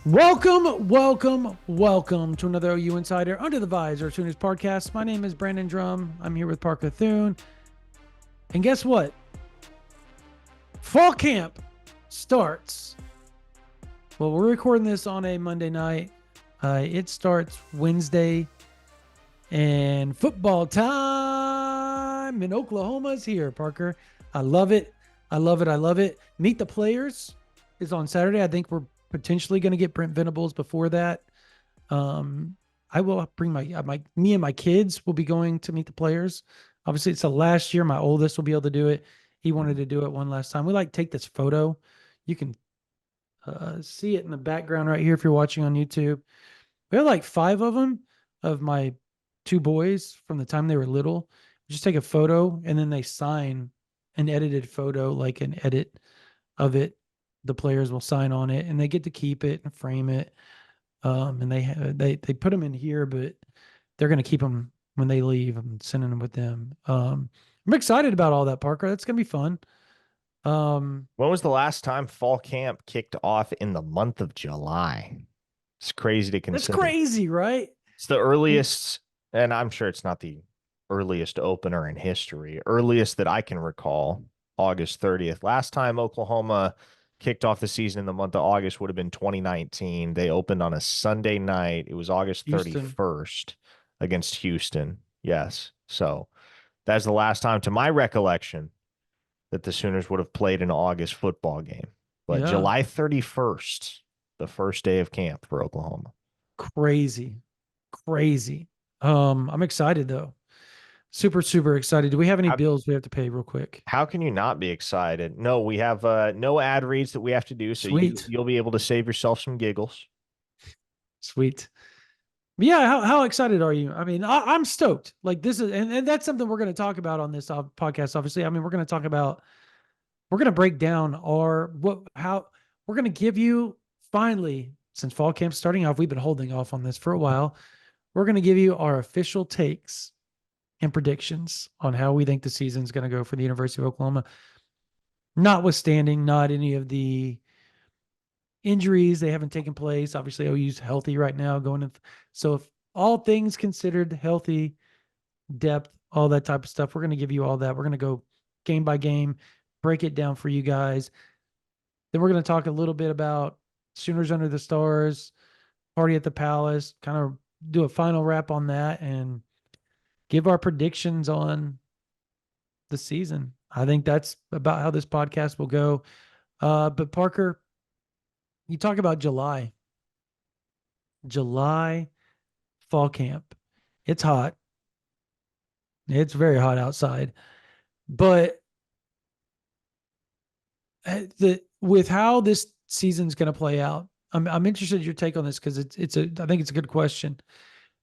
Welcome to another OU Insider Under the Visor Sooners podcast. My name is Brandon Drum. I'm here with Parker Thune. And guess what? Fall camp starts. Well, we're recording this on a Monday night. It starts Wednesday. And football time in Oklahoma is here, Parker. I love it. I love it. Meet the Players is on Saturday. I think we're potentially going to get Brent Venables before that. I will bring me and my kids will be going to Meet the Players. Obviously, it's the last year. My oldest will be able to do it. He wanted to do it one last time. We take this photo. You can see it in the background right here if you're watching on YouTube. We have like 5 of them of my 2 boys from the time they were little. Just take a photo and then they sign an edited photo, like an edit of it. The players will sign on it and they get to keep it and frame it. And they put them in here, but they're going to keep them when they leave. I'm sending them with them. I'm excited about all that, Parker. That's going to be fun. When was the last time fall camp kicked off in the month of July? It's crazy to That's consider. crazy, right? It's the earliest, and I'm sure it's not the earliest opener in history. Earliest that I can recall, August 30th. Last time Oklahoma kicked off the season in the month of August would have been 2019. They opened on a Sunday night. It was August Houston. 31st against Houston. Yes. So that's the last time, to my recollection, that the Sooners would have played an August football game. But Yeah. July 31st, the first day of camp for Oklahoma. Crazy. I'm excited though. Super excited. Do we have any bills we have to pay real quick? How can you not be excited? No, we have no ad reads that we have to do, so Sweet. you'll be able to save yourself some giggles. Sweet. Yeah, how excited are you? I mean, I'm stoked. Like this is, and that's something we're going to talk about on this podcast. Obviously, I mean, we're going to break down how we're going to give you finally, since fall camp's starting off, we've been holding off on this for a while. We're going to give you our official takes and predictions on how we think the season's going to go for the University of Oklahoma, notwithstanding not any of the injuries. They haven't taken place. Obviously, OU's healthy right now going in. So if all things considered, healthy, depth, all that type of stuff, we're going to give you all that. We're going to go game by game, break it down for you guys. Then we're going to talk a little bit about Sooners Under the Stars, Party at the Palace, kind of do a final wrap on that and give our predictions on the season. I think that's about how this podcast will go. But Parker, you talk about July fall camp. It's hot. It's very hot outside. But with how this season's going to play out, I'm interested in your take on this because I think it's a good question.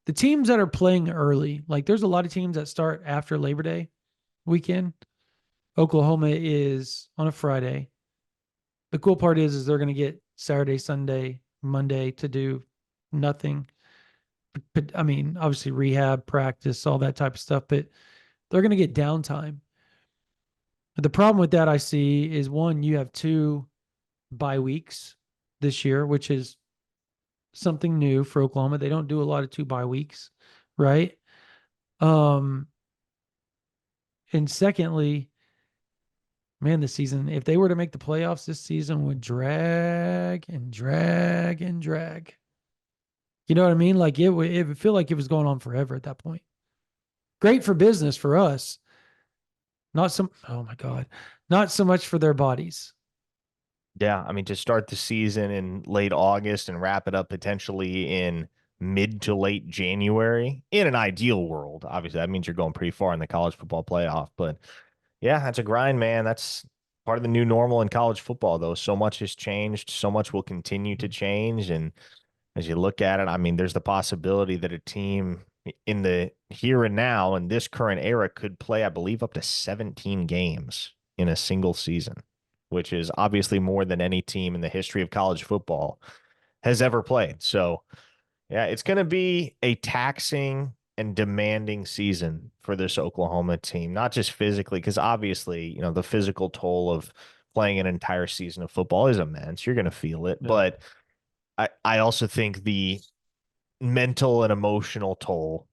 The teams that are playing early, like there's a lot of teams that start after Labor Day weekend. Oklahoma is on a Friday. The cool part is they're going to get Saturday, Sunday, Monday to do nothing. But I mean, obviously rehab, practice, all that type of stuff, but they're going to get downtime. The problem with that I see is one, you have 2 bye weeks this year, which is something new for Oklahoma. They don't do a lot of 2 bye weeks, right? And secondly, man, the season, if they were to make the playoffs, this season would drag and drag and drag. You know what I mean? Like it would feel like it was going on forever at that point. Great for business for us. Oh my God, not so much for their bodies. Yeah, I mean, to start the season in late August and wrap it up potentially in mid to late January, in an ideal world, obviously that means you're going pretty far in the college football playoff. But yeah, that's a grind, man. That's part of the new normal in college football, though. So much has changed. So much will continue to change. And as you look at it, I mean, there's the possibility that a team in the here and now in this current era could play, I believe, up to 17 games in a single season, which is obviously more than any team in the history of college football has ever played. So, yeah, it's going to be a taxing and demanding season for this Oklahoma team, not just physically, because obviously, you know, the physical toll of playing an entire season of football is immense. You're going to feel it, Yeah. but I also think the mental and emotional toll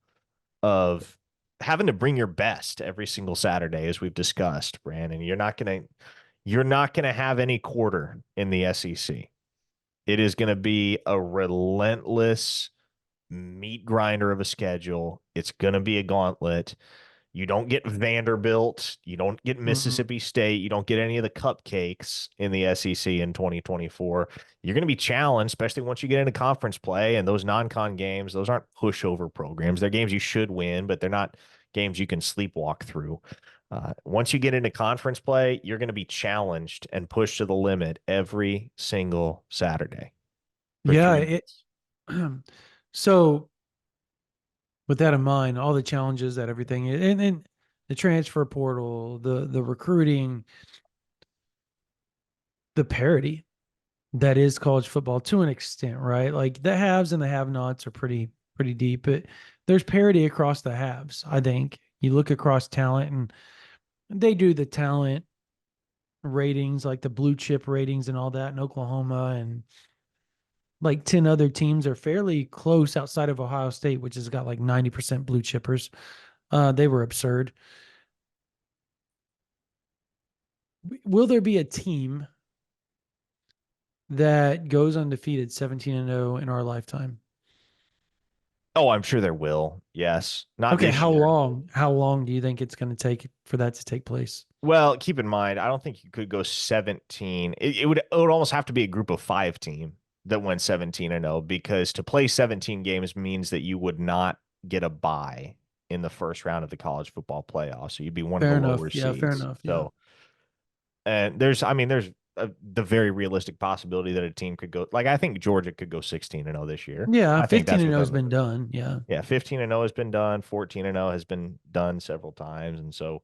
of having to bring your best every single Saturday, as we've discussed, Brandon. You're not gonna have any quarter in the SEC. It is gonna be a relentless meat grinder of a schedule. It's gonna be a gauntlet. You don't get Vanderbilt. You don't get Mhm. Mississippi State. You don't get any of the cupcakes in the SEC in 2024. You're going to be challenged, especially once you get into conference play and those non-con games. Those aren't pushover programs. They're games you should win, but they're not games you can sleepwalk through. Once you get into conference play, you're going to be challenged and pushed to the limit every single Saturday for Yeah. 3 months. So with that in mind, all the challenges that everything and the transfer portal, the recruiting, the parity that is college football to an extent, right? Like the haves and the have-nots are pretty deep, but there's parity across the haves. I think you look across talent, and they do the talent ratings, like the blue chip ratings and all that in Oklahoma, and like 10 other teams are fairly close outside of Ohio State, which has got like 90% blue chippers. They were absurd. Will there be a team that goes undefeated 17-0 in our lifetime? Oh, I'm sure there will. Yes. Not Okay, this how year. long? How long do you think it's going to take for that to take place? Well, keep in mind, I don't think you could go 17. It would almost have to be a group of 5 team that went 17-0 because to play 17 games means that you would not get a bye in the first round of the college football playoff. So you'd be one of the Fair lower enough. Yeah, fair seeds. enough. Yeah. So and there's the very realistic possibility that a team could go like I think Georgia could go 16-0 this year. Yeah, I think 15 that's and 0 has within the been done. Yeah. yeah, 15-0 has been done, 14-0 has been done several times and so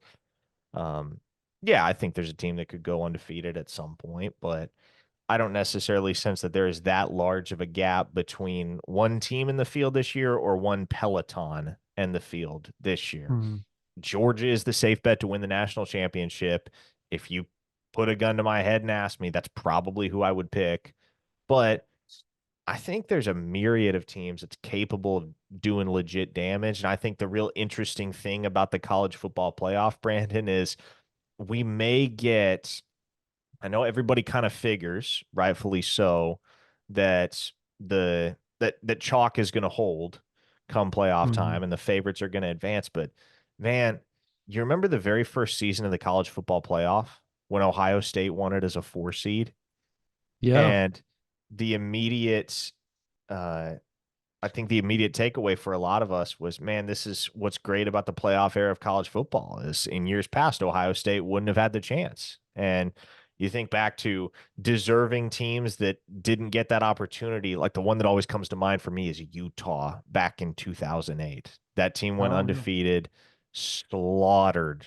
um, yeah, I think there's a team that could go undefeated at some point, but I don't necessarily sense that there is that large of a gap between one team in the field this year or one peloton in the field this year. Mhm. Georgia is the safe bet to win the national championship. If you put a gun to my head and ask me, that's probably who I would pick. But I think there's a myriad of teams that's capable of doing legit damage. And I think the real interesting thing about the college football playoff, Brandon, is we may get, I know everybody kind of figures, rightfully so, that that chalk is going to hold come playoff Mhm. time and the favorites are going to advance. But man, you remember the very first season of the college football playoff when Ohio State won it as a 4 seed Yeah. and the immediate uh I think the immediate takeaway for a lot of us was, man, this is what's great about the playoff era of college football is in years past, Ohio State wouldn't have had the chance. And you think back to deserving teams that didn't get that opportunity. Like the one that always comes to mind for me is Utah back in 2008. That team went Oh, yeah. undefeated, slaughtered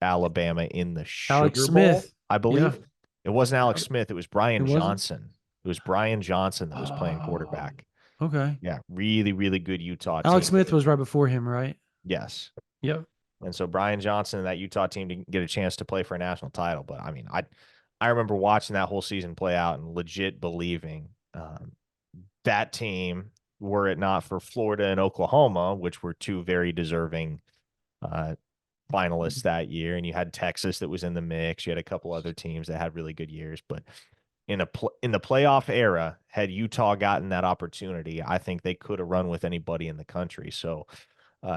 Alabama in the Alex Sugar Bowl, Smith. I Yeah. believe. It wasn't Alex Yep. Smith. It was It Brian wasn't. Johnson. It was Brian Johnson that was playing Oh, quarterback. okay. Yeah, really, really good Utah Alex team. Smith was right before him, right? Yes. Yep. And so Brian Johnson and that Utah team didn't get a chance to play for a national title. But I mean, I remember watching that whole season play out and legit believing that team, were it not for Florida and Oklahoma, which were two very deserving uh, finalists that year, and you had Texas that was in the mix. You had a couple other teams that had really good years, but in the playoff era, had Utah gotten that opportunity, I think they could have run with anybody in the country. So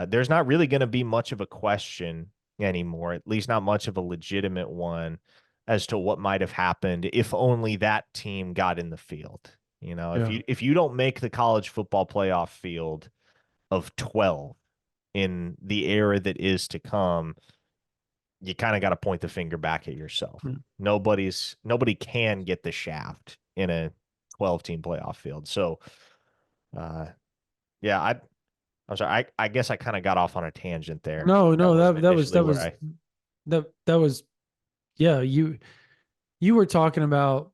there's not really going to be much of a question anymore, at least not much of a legitimate one as to what might have happened if only that team got in the field. You know, Yeah. if you don't make the college football playoff field of 12 in the era that is to come, you kind of got to point the finger back at yourself. Yeah. Nobody can get the shaft in a 12 team playoff field. So, uh, yeah, I'm sorry. I guess I kind of got off on a tangent there. No, That no, wasn't that was initially that where was I. that was yeah, you were talking about,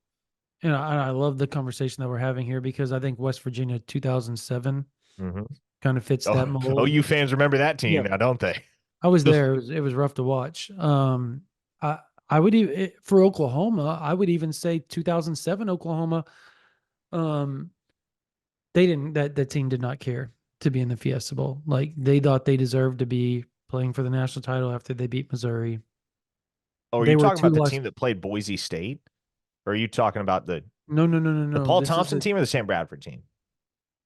and I love the conversation that we're having here because I think West Virginia 2007 Mhm. kind of fits that Oh, oh, mold. you fans remember that team Yeah. now, don't they? I was there. It was rough to watch. I I would even for Oklahoma, I would even say 2007 Oklahoma. Um, They didn't. That team did not care to be in the Fiesta Bowl. Like they thought they deserved to be playing for the national title after they beat Missouri. Oh, are you They were talking two about the loss. team that played Boise State? Or are you talking about No, no, no, no, the no. Paul Thompson team or the Sam Bradford team?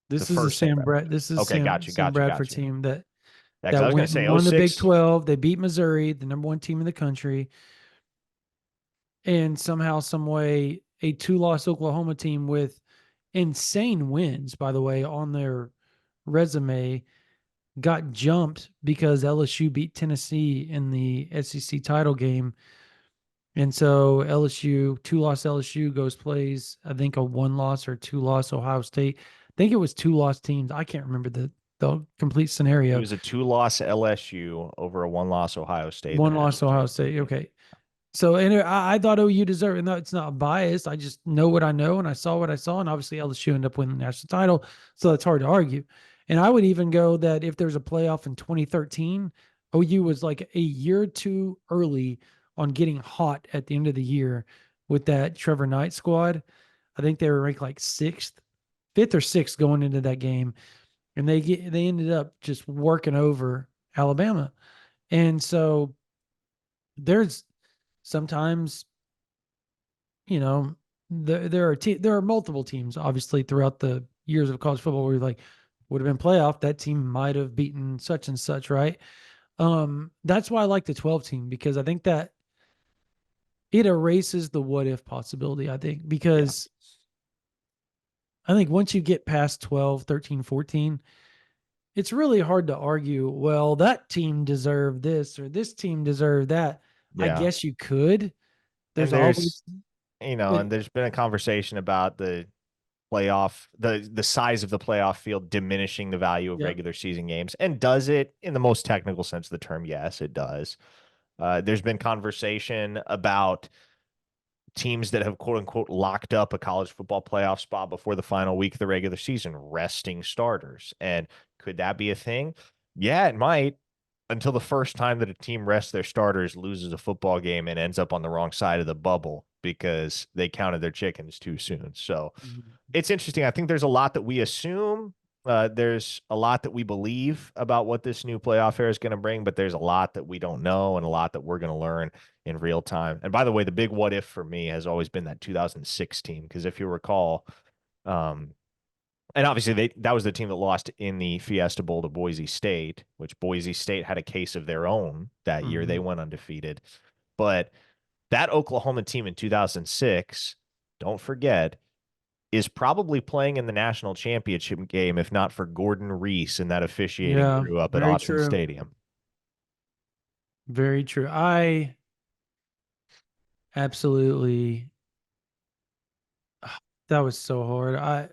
The This is a first Sam Sam Bradford Brad. team. This is Okay, Sam got you, Sam got you, Bradford got you. team that Yeah, because I that was going went to and say oh won the Big six. 12. They beat Missouri, the number one team in the country, and somehow, some way, a two-loss Oklahoma team with insane wins, by the way, on their resume got jumped because LSU beat Tennessee in the SEC title game. And so LSU, two-loss LSU goes plays, I think a one-loss or two-loss Ohio State. I think it was two-loss teams. I can't remember the complete It scenario. was a 2-loss LSU over a 1-loss Ohio State in the One-loss national Ohio championship State. game. Okay. So and I thought OU deserved it. No, it's not biased. I just know what I know and I saw what I saw. And obviously LSU ended up winning the national title. So that's hard to argue. And I would even go that if there's a playoff in 2013, OU was like a year too early on getting hot at the end of the year with that Trevor Knight squad. I think they were ranked like fifth or sixth going into that game. And they ended up just working over Alabama. And so there's sometimes you know, there are multiple teams obviously throughout the years of college football where you're like would have been playoff that team might have beaten such and such, right? That's why I like the 12 team because I think that it erases the what if possibility, I think, Yeah. because I think once you get past 12, 13, 14, it's really hard to argue, well, that team deserved this or this team deserved that. I Yeah. guess you could. And There's always and it, there's been a conversation about the size of the playoff field diminishing the value of yeah. regular season games. And does it in the most technical sense of the term? Yes, it does. There's been conversation about teams that have quote unquote locked up a college football playoff spot before the final week of the regular season, resting starters. And could that be a thing? Yeah, it might. Until the first time that a team rests their starters, loses a football game, and ends up on the wrong side of the bubble because they counted their chickens too soon. So Mhm. it's interesting. I think there's a lot that we assume. There's a lot that we believe about what this new playoff era is going to bring, but there's a lot that we don't know and a lot that we're going to learn in real time. And by the way, the big what if for me has always been that 2016, because if you recall, um, and obviously that was the team that lost in the Fiesta Bowl to Boise State, which Boise State had a case of their own that year. They Mhm. went undefeated. But that Oklahoma team in 2006, don't forget, is probably playing in the national championship game, if not for Gordon Reese and that officiating Yeah, crew up at very Autzen true. Stadium. Very true. I absolutely that was so hard. I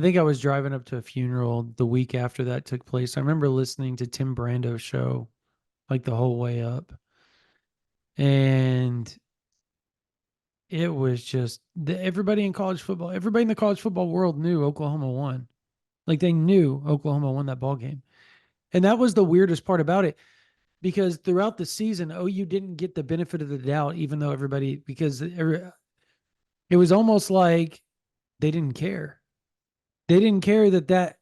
think I was driving up to a funeral the week after that took place. I remember listening to Tim Brando's show like the whole way up. And it was just everybody in college football, everybody in the college football world knew Oklahoma won. Like they knew Oklahoma won that ball game. And that was the weirdest part about it because throughout the season, OU didn't get the benefit of the doubt, even though everybody, because it was almost like they didn't care. They didn't care that that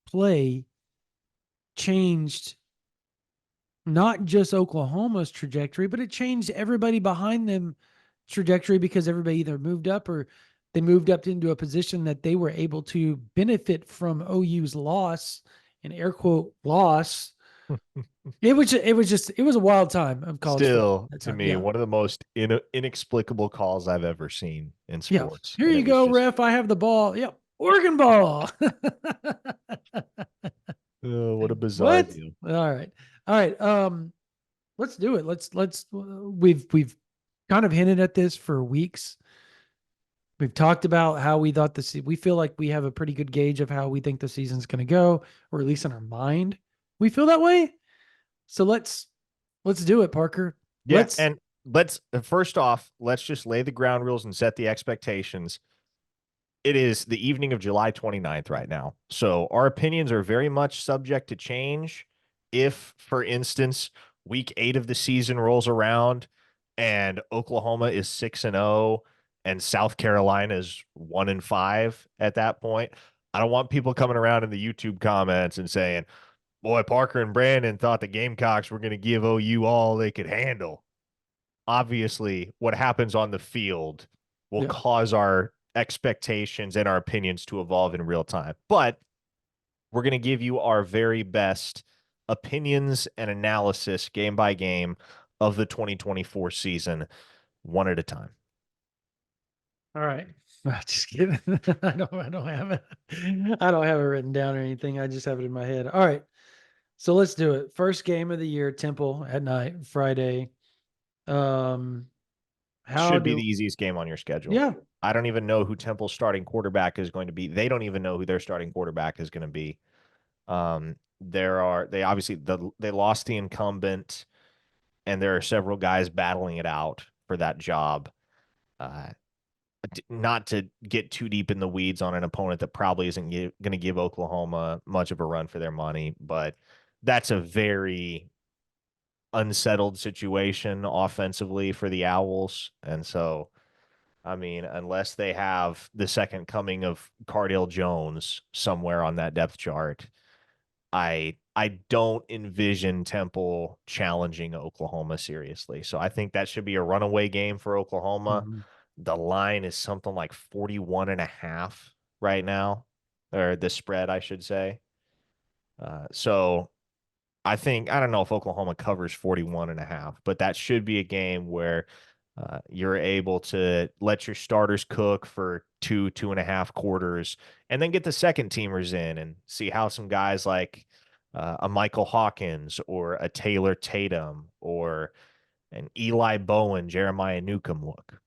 play changed not just Oklahoma's trajectory, but it changed everybody behind them trajectory because everybody either moved up or they moved up into a position that they were able to benefit from OU's loss, an air quote loss. It was a wild time of college football Still, at that to time. me, Yeah. one of the most inexplicable calls I've ever seen in Yeah. sports. Here And you it was go, just, ref. I have the ball. Yep. Oregon ball. what a bizarre What? deal. All right. All right. Let's do it. Let's we've kind of hinted at this for weeks. We've talked about how we thought we feel like we have a pretty good gauge of how we think the season's going to go, or at least in our mind. We feel that way. So let's do it, Parker. Yeah. Let's And let's, first off, let's just lay the ground rules and set the expectations. It is the evening of July 29th right now. So our opinions are very much subject to change. If, for instance, week 8 of the season rolls around and Oklahoma is 6-0 and South Carolina is 1-5 at that point. I don't want people coming around in the YouTube comments and saying, boy, Parker and Brandon thought the Gamecocks were going to give OU all they could handle. Obviously, what happens on the field will Yeah. cause our expectations and our opinions to evolve in real time. But we're going to give you our very best opinions and analysis game by game of the 2024 season, one at a time. All right. Just kidding. I don't have it. I don't have it written down or anything. I just have it in my head. All right. So let's do it. First game of the year, Temple at night, Friday. Um, how Should be the do easiest game on your schedule. yeah. I don't even know who Temple's starting quarterback is going to be. They don't even know who their starting quarterback is going to be. They obviously they lost the incumbent, and there are several guys battling it out for that job. Uh, not to get too deep in the weeds on an opponent that probably isn't going to give Oklahoma much of a run for their money, but that's a very unsettled situation offensively for the Owls. And so, I mean, unless they have the second coming of Cardale Jones somewhere on that depth chart, I don't envision Temple challenging Oklahoma seriously. So I think that should be a runaway game for Oklahoma. Mhm. The line is something like 41.5 right now, or the spread, I should say. So I don't know if Oklahoma covers 41.5, but that should be a game where you're able to let your starters cook for 2.5 quarters, and then get the second teamers in and see how some guys like a Michael Hawkins or a Taylor Tatum or an Eli Bowen, Jeremiah Newcomb look.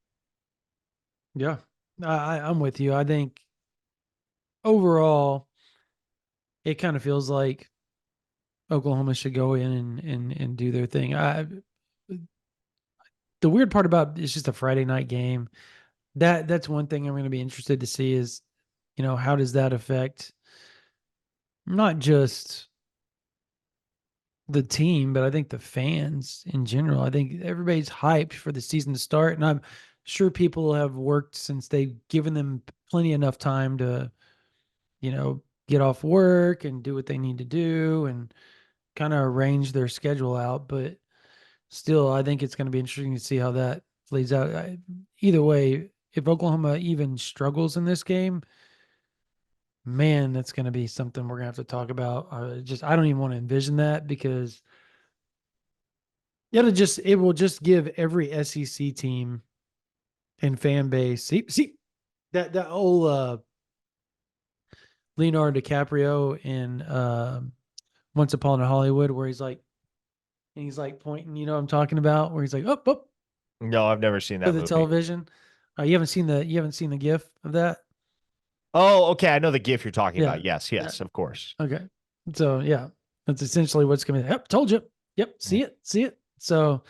Yeah. I'm with you. I think overall it kind of feels like Oklahoma should go in and do their thing. The weird part about it's just a Friday night game. That's one thing I'm going to be interested to see is, how does that affect not just the team, but I think the fans in general. I think everybody's hyped for the season to start, and I'm sure people have worked since they've given them plenty enough time to, get off work and do what they need to do and kind of arrange their schedule out. But still, I think it's going to be interesting to see how that plays out. Either way, if Oklahoma even struggles in this game, man, that's going to be something we're going to have to talk about. I don't even want to envision that because it will just give every SEC team and fan base. See that old Leonardo DiCaprio in Once Upon a Hollywood, where he's like pointing. You know what I'm talking about? Where he's like up up No, I've never seen to that the movie. television. You haven't seen the GIF of that? Oh, okay. I know the GIF you're talking Yeah. about. Yes, Yeah. yes, of course. Okay. So yeah, that's essentially what's going to. Yep. Told you. Yep. Mm. See it. See it. So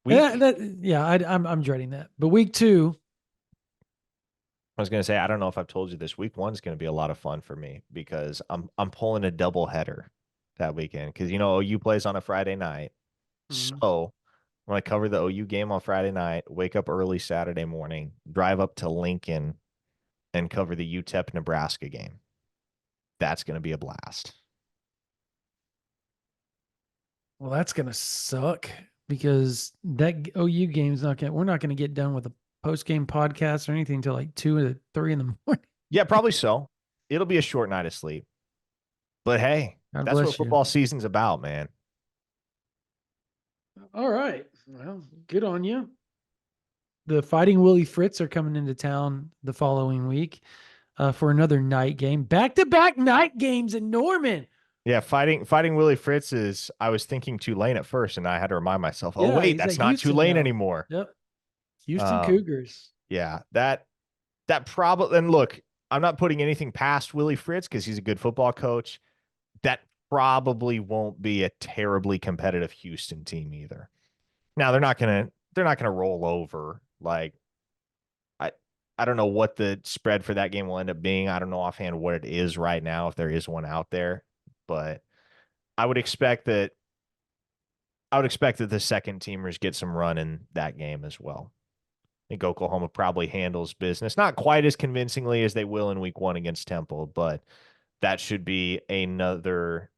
Week yeah, I'm dreading that. But week two. I was gonna say, I don't know if I've told you this. Week one's gonna be a lot of fun for me because I'm pulling a double header that weekend because OU plays on a Friday night. Mhm. So when I cover the OU game on Friday night, wake up early Saturday morning, drive up to Lincoln and cover the UTEP Nebraska game. That's gonna be a blast. Well, that's gonna suck because that OU game's not gonna. We're not gonna get done with a post game podcast or anything until like 2 or 3 in the morning. Yeah, probably so. It'll be a short night of sleep. But hey, God that's what bless you. football season's about, man. All right. Well, good on you. The Fighting Willie Fritz are coming into town the following week for another night game. Back to back night games in Norman. Yeah, fighting Willie Fritz is I was thinking Tulane at first, and I had to remind myself, oh Yeah, wait, he's at that's not Houston Tulane now. anymore. Yep. Houston Um, Cougars. yeah, that probably and look, I'm not putting anything past Willie Fritz because he's a good football coach. That probably won't be a terribly competitive Houston team either. Now they're not gonna roll over. Like I I don't know what the spread for that game will end up being. I don't know offhand what it is right now, if there is one out there, but I would expect that I would expect that the second teamers get some run in that game as well. think Oklahoma probably handles business, not quite as convincingly as they will in week 1 against Temple, but that should be another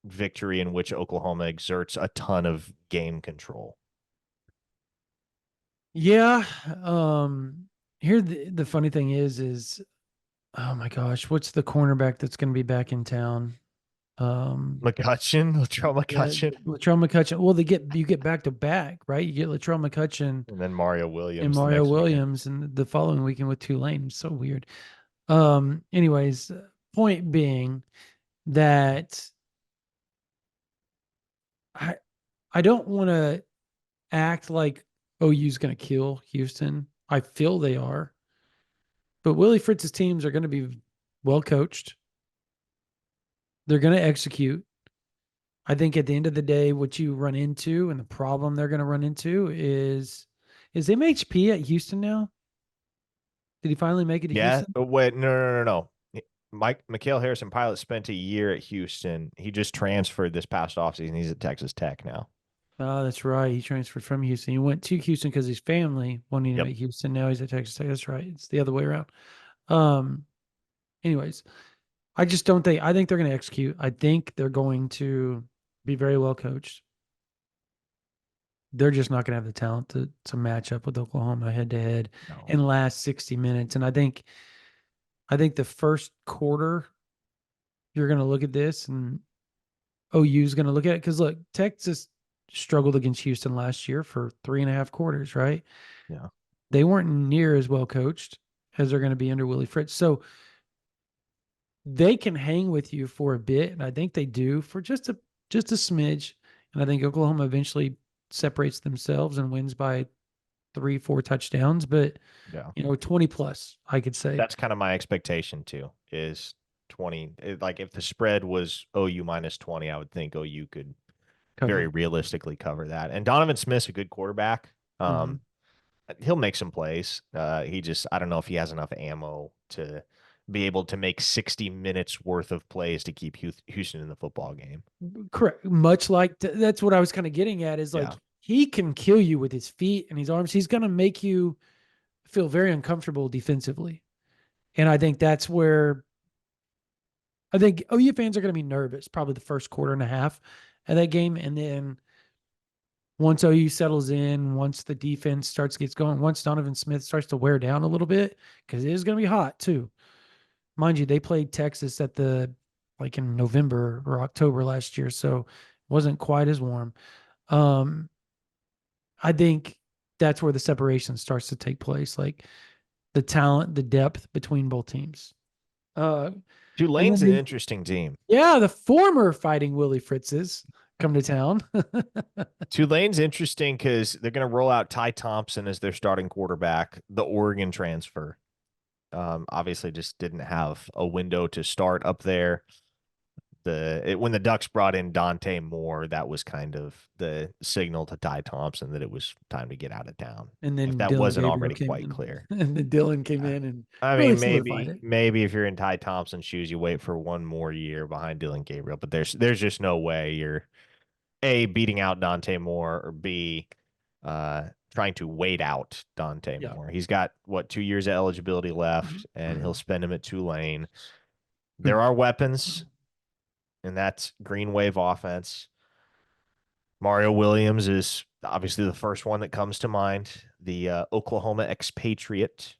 victory in which Oklahoma exerts a ton of game control. Yeah. Here the funny thing is oh my gosh, what's the cornerback that's going to be back in town? Latrell Yeah, McCutcheon, Latrell McCutcheon. Well, you get back to back, right? You get Latrell McCutcheon and then Mario and Williams the Mario next weekend. Williams, and the following weekend with Tulane. So weird. Anyways, point being that I I don't want to act like OU's going to kill Houston. I feel they are, but Willie Fritz's teams are going to be well coached. They're going to execute. I think at the end of the day, what you run into and the problem they're going to run into is MHP at Houston now? Did he finally make it to Yeah, Houston? but wait, no. Mikhail Harrison Pilot spent a year at Houston. He just transferred this past offseason. He's at Texas Tech now. Oh, that's right. He transferred from Houston. He went to Houston because his family wanted him Yep. at Houston. Now he's at Texas Tech. That's right. It's the other way around. Um, anyways, I just don't think I think they're going to execute. I think they're going to be very well coached. They're just not going to have the talent to match up with Oklahoma head to head No. and last 60 minutes. And I think the first quarter you're going to look at this and OU is going to look at it because look, Texas struggled against Houston last year for 3.5 quarters, right? Yeah. They weren't near as well coached as they're going to be under Willie Fritz. So they can hang with you for a bit, and I think they do for just a smidge. And I think Oklahoma eventually separates themselves and wins by 3-4 touchdowns, but Yeah. 20 plus, I could say. That's kind of my expectation too, is 20. Like if the spread was OU minus 20, I would think OU could very Cover. realistically cover that. And Donovan Smith's a good quarterback. Mm-hmm. He'll make some plays. I don't know if he has enough ammo to be able to make 60 minutes worth of plays to keep Houston in the football game. Correct. Much like that's what I was kind of getting at is like Yeah. he can kill you with his feet and his arms. He's going to make you feel very uncomfortable defensively. And I think that's where I think OU fans are going to be nervous probably the first quarter and a half of that game. And then once OU settles in, once the defense gets going, once Donovan Smith starts to wear down a little bit, because it is going to be hot too. Mind you, they played Texas like in November or October last year, so it wasn't quite as warm. Um, I think that's where the separation starts to take place, like the talent, the depth between both teams. Uh, and then Tulane's an interesting team. the former Fighting Willie Fritzes come to town. Tulane's interesting because they're going to roll out Ty Thompson as their starting quarterback, the Oregon transfer. Obviously, just didn't have a window to start up there. When the Ducks brought in Dante Moore, that was kind of the signal to Ty Thompson that it was time to get out of town. And If then that Dylan wasn't Gabriel already came quite in, clear. and then Dylan came in and I really mean, solidified it. maybe if you're in Ty Thompson's shoes, you wait for one more year behind Dylan Gabriel, but there's just no way you're A, beating out Dante Moore, or B, trying to wait out Dante Yeah. Moore. He's got, what, 2 years of eligibility left, and he'll spend him at Tulane. Who- There are weapons, and that's Green Wave offense. Mario Williams is obviously the first one that comes to mind, the Oklahoma expatriate,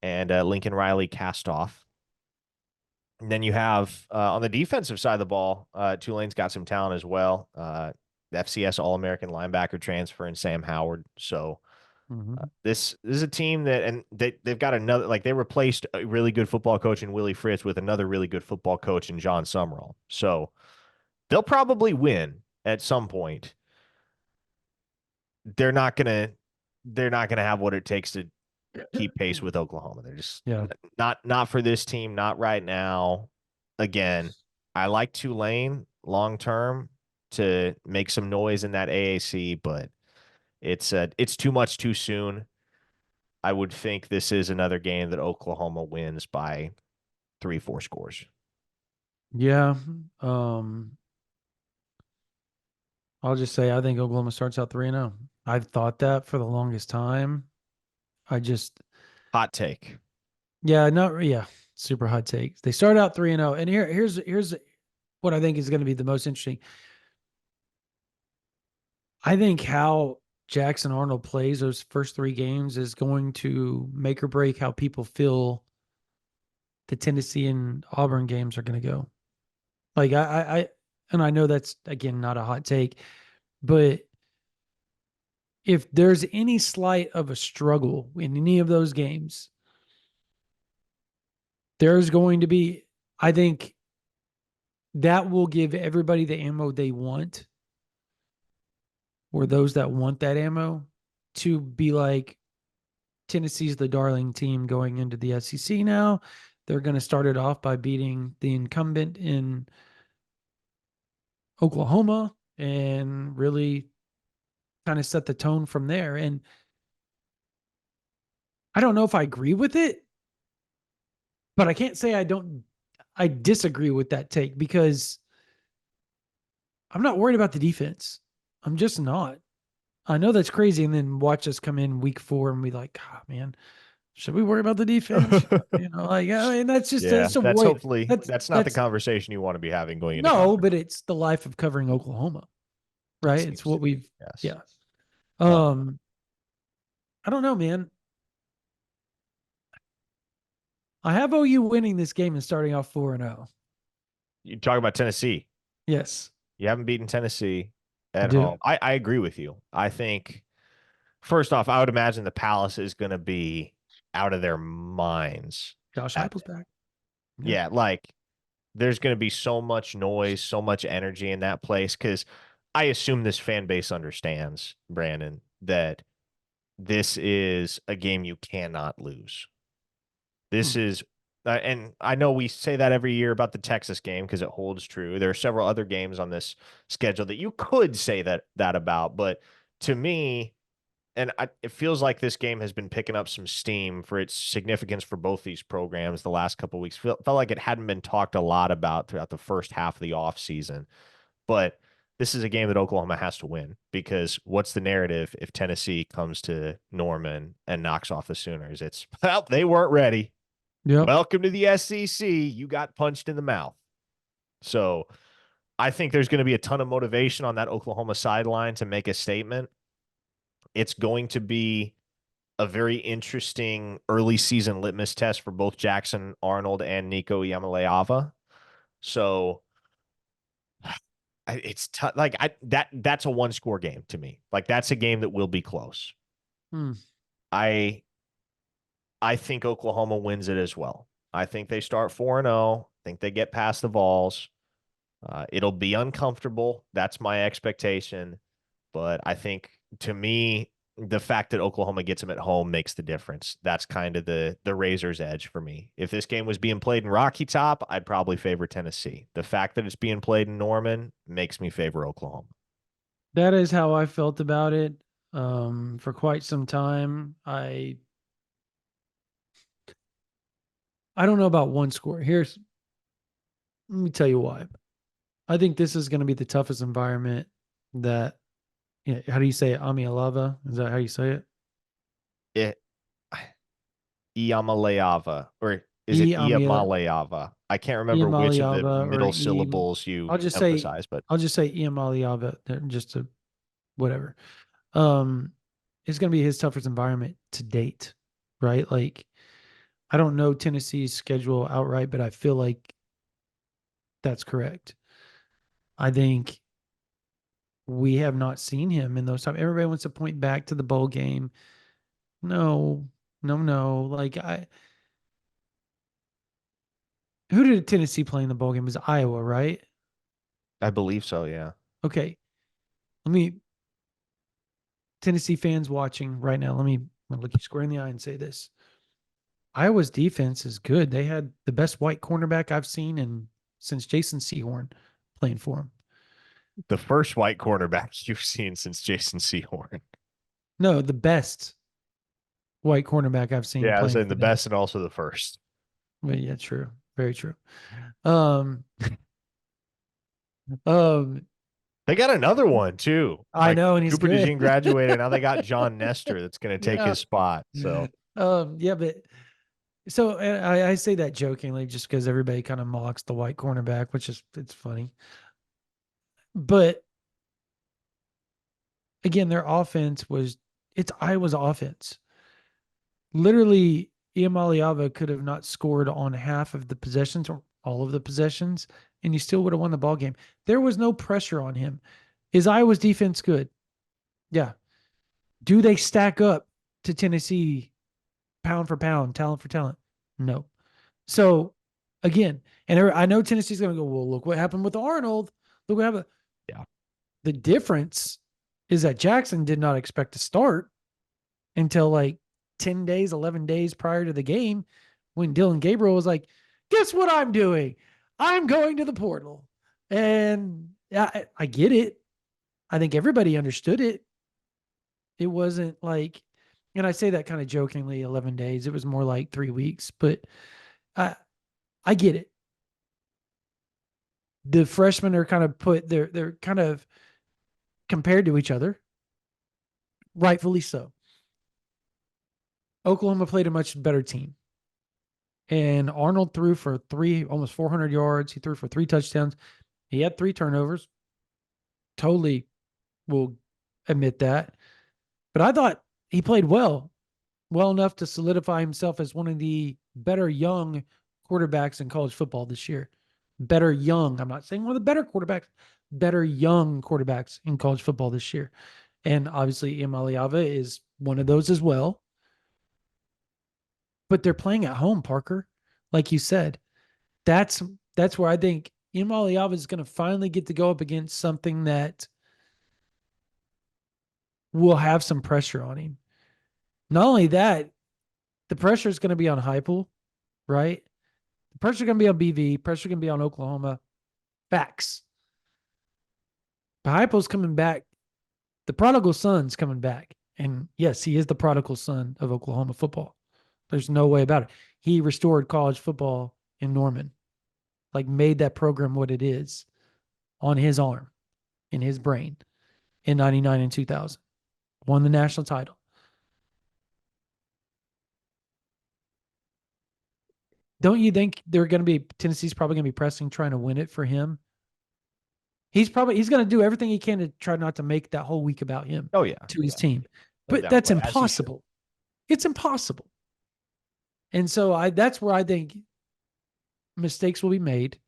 and Lincoln Riley cast off. And then you have on the defensive side of the ball, Tulane's got some talent as well. The FCS All American linebacker transfer and Sam Howard. So Mhm. this is a team that, and they've got another, like they replaced a really good football coach in Willie Fritz with another really good football coach in John Summerall. So they'll probably win at some point. They're not gonna they're not gonna have what it takes to keep pace with Oklahoma. They're just Yeah. not for this team, not right now. Again, I like Tulane long term to make some noise in that AAC, but it's too much too soon. I would think this is another game that Oklahoma wins by 3-4 scores. Yeah. I'll just say I think Oklahoma starts out 3-0. I've thought that for the longest time. I just, Hot take. yeah, not, yeah, super hot take. They start out 3-0. And here's what I think is going to be the most interesting. I think how Jackson Arnold plays those first three games is going to make or break how people feel the Tennessee and Auburn games are going to go. Like and I know that's again not a hot take, but if there's any slight of a struggle in any of those games, there's going to be, I think that will give everybody the ammo they want, or those that want that ammo, to be like, Tennessee's the darling team going into the SEC now. They're going to start it off by beating the incumbent in Oklahoma and really kind of set the tone from there. And I don't know if I agree with it, but I can't say I disagree with that take, because I'm not worried about the defense. I'm just not. I know that's crazy. And then watch us come in week 4 and be like, oh, man, should we worry about the defense? Like, I mean, that's just, Yeah, it's a that's way. hopefully that's not the That's conversation you want to be having going into no, conference. but it's the life of covering Oklahoma, It right? It's seems to what be. we've, Yes. yeah. Uh, Um, I don't know, man. I have OU winning this game and starting off 4-0. you talk about Tennessee. Yes, You haven't beaten Tennessee I at do. home. I agree with you. I think first off, I would imagine the Palace is going to be out of their minds. Josh At, Heupel's back. Yeah. yeah, like there's going to be so much noise, so much energy in that place because I assume this fan base understands, Brandon, that this is a game you cannot lose. This Hmm. is, and I know we say that every year about the Texas game because it holds true. There are several other games on this schedule that you could say that about, but to me, it feels like this game has been picking up some steam for its significance for both these programs the last couple of weeks. Felt like it hadn't been talked a lot about throughout the first half of the offseason. But this is a game that Oklahoma has to win because what's the narrative if Tennessee comes to Norman and knocks off the Sooners? It's, well, they weren't ready. Yep. Welcome to the SEC. You got punched in the mouth. So I think there's going to be a ton of motivation on that Oklahoma sideline to make a statement. It's going to be a very interesting early season litmus test for both Jackson Arnold and Nico Iamaleava. So it's like that's a one score game to me. Like that's a game that will be close. Hmm. I I think Oklahoma wins it as well. I think they start 4-0. I think they get past the Vols. It'll be uncomfortable. That's my expectation. But I think to me, the fact that Oklahoma gets them at home makes the difference. That's kind of the razor's edge for me. If this game was being played in Rocky Top, I'd probably favor Tennessee. The fact that it's being played in Norman makes me favor Oklahoma. That is how I felt about it for quite some time. I don't know about one score. Let me tell you why. I think this is going to be the toughest environment that, how do you say it? Amialava? Is that how you say it? It Iamaleava, or is it E Amia Iamaleava? I can't remember which of the Iamaliava or middle E. syllables you I'll just say emphasize, but I'll just say Iamaliava just to whatever. Um, it's going to be his toughest environment to date, right? Like, I don't know Tennessee's schedule outright, but I feel like that's correct. I think we have not seen him in those times. Everybody wants to point back to the bowl game. No, no, no. Like, who did Tennessee play in the bowl game? It was Iowa, right? I believe so, yeah. Okay. Let me, Tennessee fans watching right now, let me look you square in the eye and say this. Iowa's defense is good. They had the best white cornerback I've seen since Jason Sehorn playing for him. The first white cornerback you've seen since Jason Sehorn. No, the best white cornerback I've seen Yeah, I was playing saying for the them. best and also the first. But yeah, true. Very true. Um, um, They got another one too. I Like know, and he's Cooper good. DeJean graduated. Now they got John Nestor that's going to take Yeah. his spot. So Yeah, but so and I say that jokingly just because everybody kind of mocks the white cornerback, which is it's funny. But again, their offense was it's Iowa's offense. Literally, Iamaliava could have not scored on half of the possessions or all of the possessions, and you still would have won the ball game. There was no pressure on him. Is Iowa's defense good? Yeah. Do they stack up to Tennessee pound for pound, talent for talent? No. So again, and I know Tennessee's going to go, well, look what happened with Arnold. Look what happened. yeah, The difference is that Jackson did not expect to start until like 10 days, 11 days prior to the game when Dylan Gabriel was like, guess what I'm doing? I'm going to the portal. And I get it. I think everybody understood it. It wasn't like, and I say that kind of jokingly, 11 days. It was more like 3 weeks, but I, I get it. The freshmen are kind of they're kind of compared to each other, rightfully so. Oklahoma played a much better team. And Arnold threw for almost 400 yards. He threw for 3 touchdowns. He had 3 turnovers. Totally will admit that. But I thought he played well enough to solidify himself as one of the better young quarterbacks in college football this year. Better young. I'm not saying one of the better quarterbacks, better young quarterbacks in college football this year. And obviously, Iamaliava is one of those as well. But they're playing at home, Parker. Like you said, that's where I think Iamaliava is going to finally get to go up against something that will have some pressure on him. Not only that, the pressure is going to be on Heupel, right? The pressure is going to be on BV. Pressure going to be on Oklahoma. Facts. But Heupel's coming back. The prodigal son's coming back. And yes, he is the prodigal son of Oklahoma football. There's no way about it. He restored college football in Norman, like made that program what it is on his arm, in his brain in 99 and 2000. Won the national title. Don't you think Tennessee's probably going to be pressing, trying to win it for him? He's going to do everything he can to try not to make that whole week about him oh yeah, to his yeah. team. No But doubt. that's impossible. It's impossible. And so that's where I think mistakes will be made.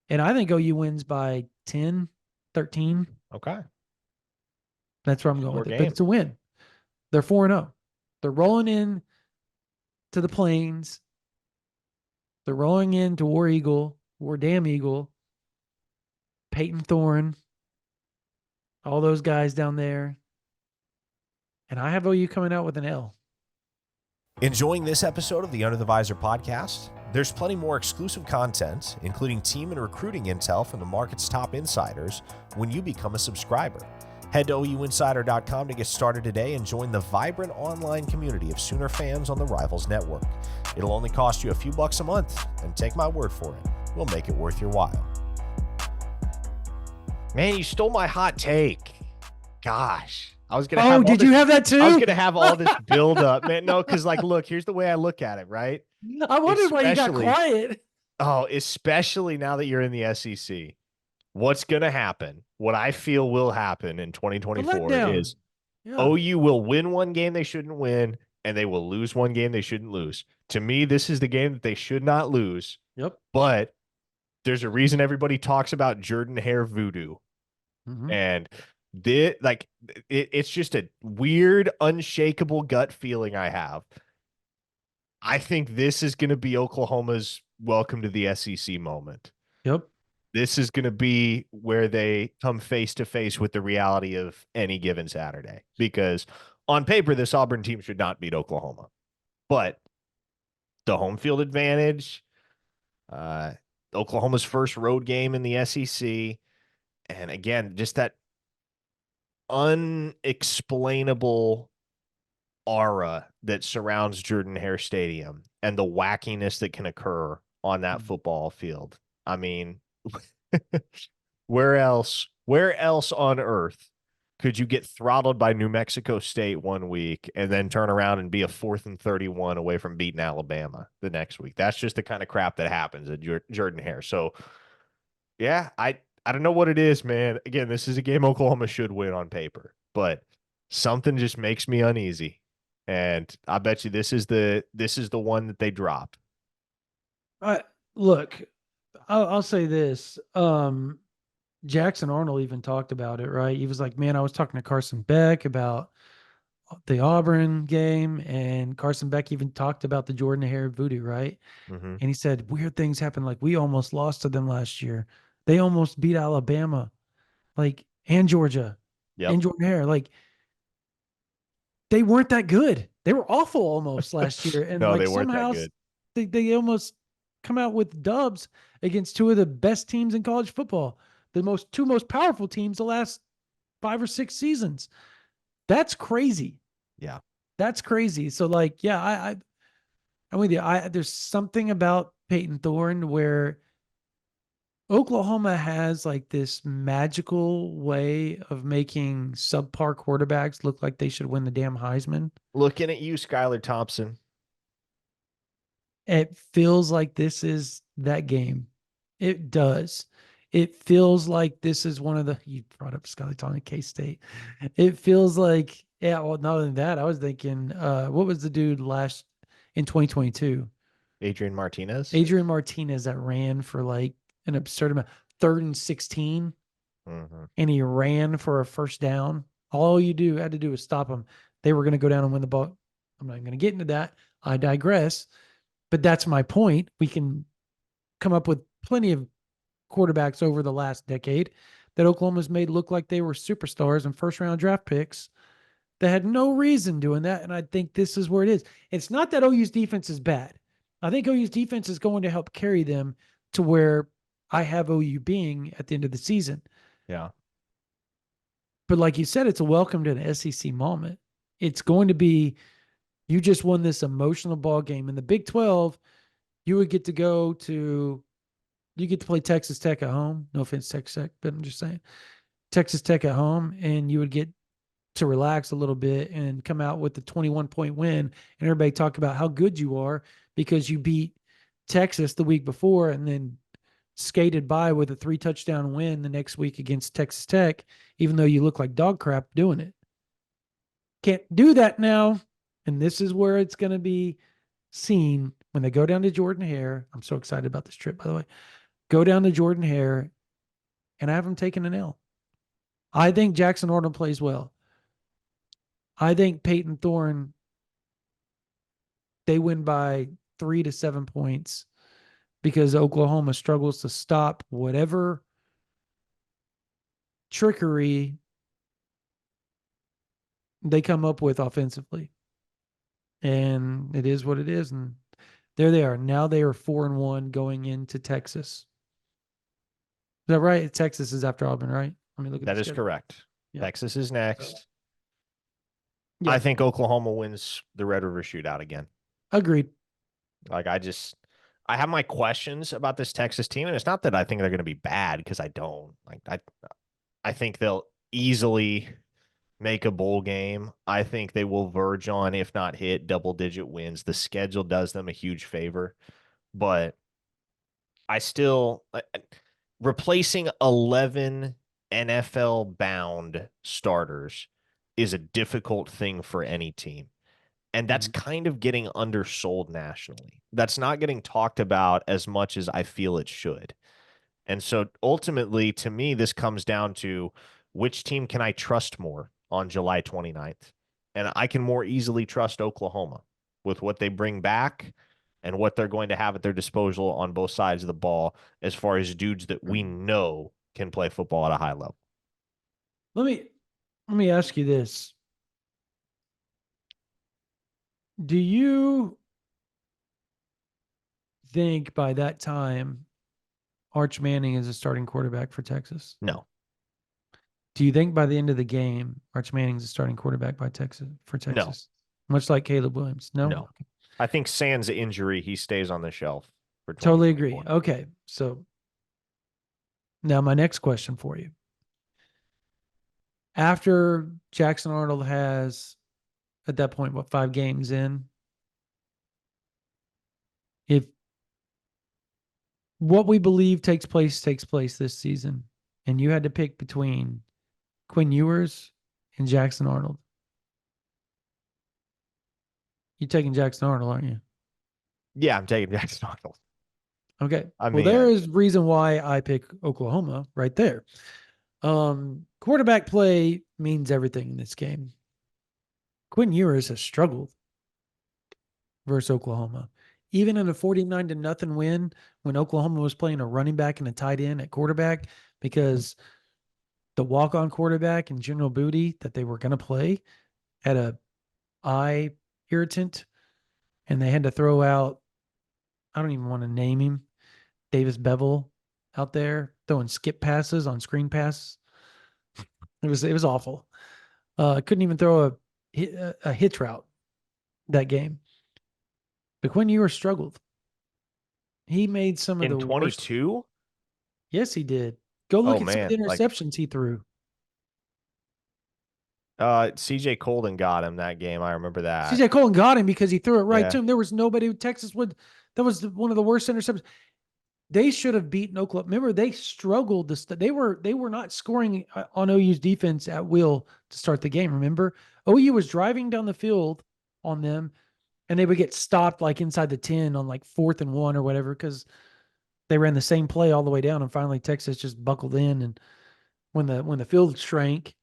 And I think OU wins by 10, 13. Okay. That's where I'm going Score with it. game. But it's a win. They're 4-0. They're rolling in to the Plains. They're rolling into War Eagle, War Damn Eagle, Peyton Thorne, all those guys down there. And I have OU coming out with an L. Enjoying this episode of the Under the Visor podcast? There's plenty more exclusive content, including team and recruiting intel from the market's top insiders, when you become a subscriber. Head to OUinsider.com to get started today and join the vibrant online community of Sooner fans on the Rivals Network. It'll only cost you a few bucks a month, and take my word for it, we'll make it worth your while. Man, you stole my hot take. Gosh. I was gonna. Oh, did you have that too? I was gonna have all this build up, man. No, because like, look, here's the way I look at it, right? I wondered why you got quiet. Oh, especially now that you're in the SEC. What's gonna happen? What I feel will happen in 2024 is OU will win one game they shouldn't win, and they will lose one game they shouldn't lose. To me, this is the game that they should not lose. Yep. But there's a reason everybody talks about Jordan Hare voodoo. Mm-hmm. And it's just a weird, unshakable gut feeling I have. I think this is going to be Oklahoma's welcome to the SEC moment. Yep. This is going to be where they come face to face with the reality of any given Saturday. Because on paper, this Auburn team should not beat Oklahoma. But the home field advantage, Oklahoma's first road game in the SEC, and again, just that unexplainable aura that surrounds Jordan Hare Stadium and the wackiness that can occur on that football field. I mean, Where else on earth could you get throttled by New Mexico State one week and then turn around and be a 4th and 31 away from beating Alabama the next week? That's just the kind of crap that happens at Jordan-Hare. So, yeah, I don't know what it is, man. Again, this is a game Oklahoma should win on paper, but something just makes me uneasy. And I bet you this is the one that they drop. Look, I'll say this. Jackson Arnold even talked about it, right? He was like, man, I was talking to Carson Beck about the Auburn game, and Carson Beck even talked about the Jordan-Hare voodoo, right? Mm-hmm. And he said, weird things happen. Like, we almost lost to them last year. They almost beat Alabama, like, and Georgia Yep. and Jordan-Hare. Like, they weren't that good. They were awful almost last year. And No, like they weren't that somehow good. they almost come out with dubs against two of the best teams in college football, the two most powerful teams the last 5 or 6 seasons. That's crazy. Yeah. That's crazy. So like, yeah, I'm with you. There's something about Peyton Thorne where Oklahoma has like this magical way of making subpar quarterbacks look like they should win the damn Heisman. Looking at you, Skylar Thompson. It feels like this is that game. It does. It feels like this is one of the, you brought up Skylar Thompson, K-State. It feels like, yeah, well, not only that, I was thinking, what was the dude in 2022? Adrian Martinez. Adrian Martinez that ran for like an absurd amount, 3rd and 16, and he ran for a first down. All you had to do was stop him. They were going to go down and win the ball. I'm not even going to get into that. I digress. But that's my point. We can come up with plenty of quarterbacks over the last decade that Oklahoma's made look like they were superstars and first-round draft picks that had no reason doing that. And I think this is where it is. It's not that OU's defense is bad. I think OU's defense is going to help carry them to where I have OU being at the end of the season. Yeah. But like you said, it's a welcome to an SEC moment. It's going to be, you just won this emotional ball game. In the Big 12, you would get to play Texas Tech at home. No offense, Texas Tech, but I'm just saying Texas Tech at home, and you would get to relax a little bit and come out with the 21-point win. And everybody talk about how good you are because you beat Texas the week before and then skated by with a 3-touchdown win the next week against Texas Tech, even though you look like dog crap doing it. Can't do that now. And this is where it's going to be seen when they go down to Jordan-Hare. I'm so excited about this trip, by the way. Go down to Jordan-Hare and have them taking an L. I think Jackson Arnold plays well. I think Peyton Thorne, they win by 3 to 7 points because Oklahoma struggles to stop whatever trickery they come up with offensively. And it is what it is. And there they are. Now they are 4-1 going into Texas. Is that right? Texas is after Auburn, right? Let me look at that. Is correct. Yeah. Texas is next. Yeah. I think Oklahoma wins the Red River Shootout again. Agreed. Like I have my questions about this Texas team, and it's not that I think they're going to be bad because I don't. Like I think they'll easily make a bowl game. I think they will verge on, if not hit, double-digit wins. The schedule does them a huge favor, but I still replacing 11 NFL-bound starters is a difficult thing for any team. And that's kind of getting undersold nationally. That's not getting talked about as much as I feel it should. And so ultimately, to me, this comes down to which team can I trust more on July 29th? And I can more easily trust Oklahoma with what they bring back and what they're going to have at their disposal on both sides of the ball as far as dudes that we know can play football at a high level. Let me ask you this. Do you think by that time Arch Manning is a starting quarterback for Texas? No. Do you think by the end of the game Arch Manning is a starting quarterback for Texas? No. Much like Caleb Williams? No. No. I think sans injury, he stays on the shelf for 2024. Totally agree. Okay. So Now, my next question for you. After Jackson Arnold has, at that point, 5 games in? If what we believe takes place this season, and you had to pick between Quinn Ewers and Jackson Arnold, you're taking Jackson Arnold, aren't you? Yeah, I'm taking Jackson Arnold. Okay. I Well, mean, there is reason why I pick Oklahoma right there. Quarterback play means everything in this game. Quinn Ewers has struggled versus Oklahoma. Even in a 49-0 win, when Oklahoma was playing a running back and a tight end at quarterback, because the walk-on quarterback and General Booty that they were going to play had a eye irritant, and they had to throw out, I don't even want to name him, Davis Bevel out there throwing skip passes on screen passes. It was awful. Couldn't even throw a hitch route that game. But Quinn Ewers struggled. He made some of in the worst. 22. Yes, he did. Go look at some of the Man, like interceptions he threw. CJ Colden got him that game. I remember that. CJ Colin got him because he threw it right Yeah. to him. There was nobody who Texas would. That was one of the worst interceptions. They should have beaten Oklahoma. Remember, they struggled. They were not scoring on OU's defense at will to start the game. Remember, OU was driving down the field on them, and they would get stopped like inside the 10 on like 4th and 1 or whatever because they ran the same play all the way down. And finally, Texas just buckled in. And when the field shrank,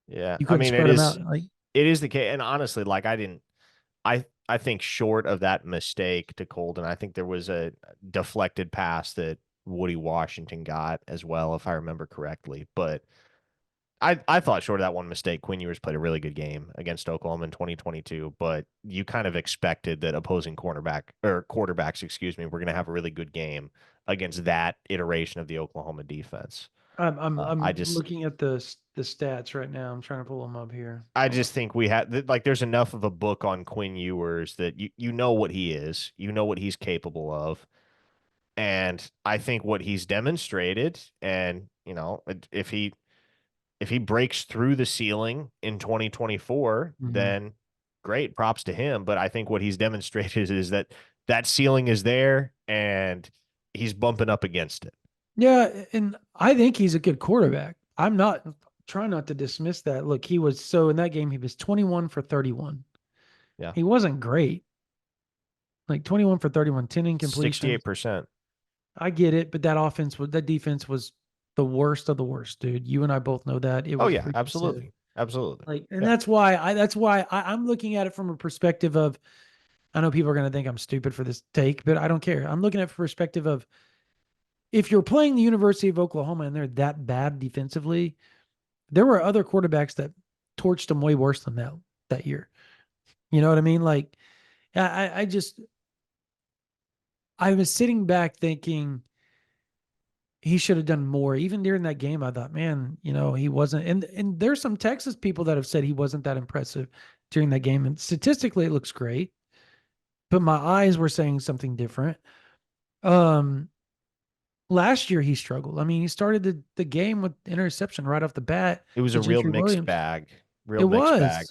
Yeah. you I couldn't mean, spread them out. Like, it is the case. And honestly, like I think short of that mistake to Colden, I think there was a deflected pass that Woody Washington got as well, if I remember correctly. But I thought short of that one mistake, Quinn Ewers played a really good game against Oklahoma in 2022. But you kind of expected that opposing quarterbacks, excuse me, were going to have a really good game against that iteration of the Oklahoma defense. I'm I just looking at the stats right now. I'm trying to pull them up here. I just think we had like there's enough of a book on Quinn Ewers that you know what he is, you know what he's capable of, and I think what he's demonstrated, and if he breaks through the ceiling in 2024, then great, props to him. But I think what he's demonstrated is that ceiling is there, and he's bumping up against it. Yeah, and I think he's a good quarterback. I'm not trying not to dismiss that. Look, he was in that game, he was 21 for 31. Yeah. He wasn't great. Like 21 for 31, 10 incompletions. 68%. I get it, but that defense was the worst of the worst, dude. You and I both know that. It was Yeah, pretty absolutely. sick. Absolutely. Like, and that's why I'm looking at it from a perspective of, I know people are going to think I'm stupid for this take, but I don't care. I'm looking at it from a perspective of, if you're playing the University of Oklahoma and they're that bad defensively, there were other quarterbacks that torched them way worse than that year. You know what I mean? Like, I was sitting back thinking he should have done more. Even during that game, I thought, man, he wasn't. And there's some Texas people that have said he wasn't that impressive during that game. And statistically, it looks great, but my eyes were saying something different. Last year he struggled. I mean, he started the game with interception right off the bat. It was a real mixed bag. Real mixed bag.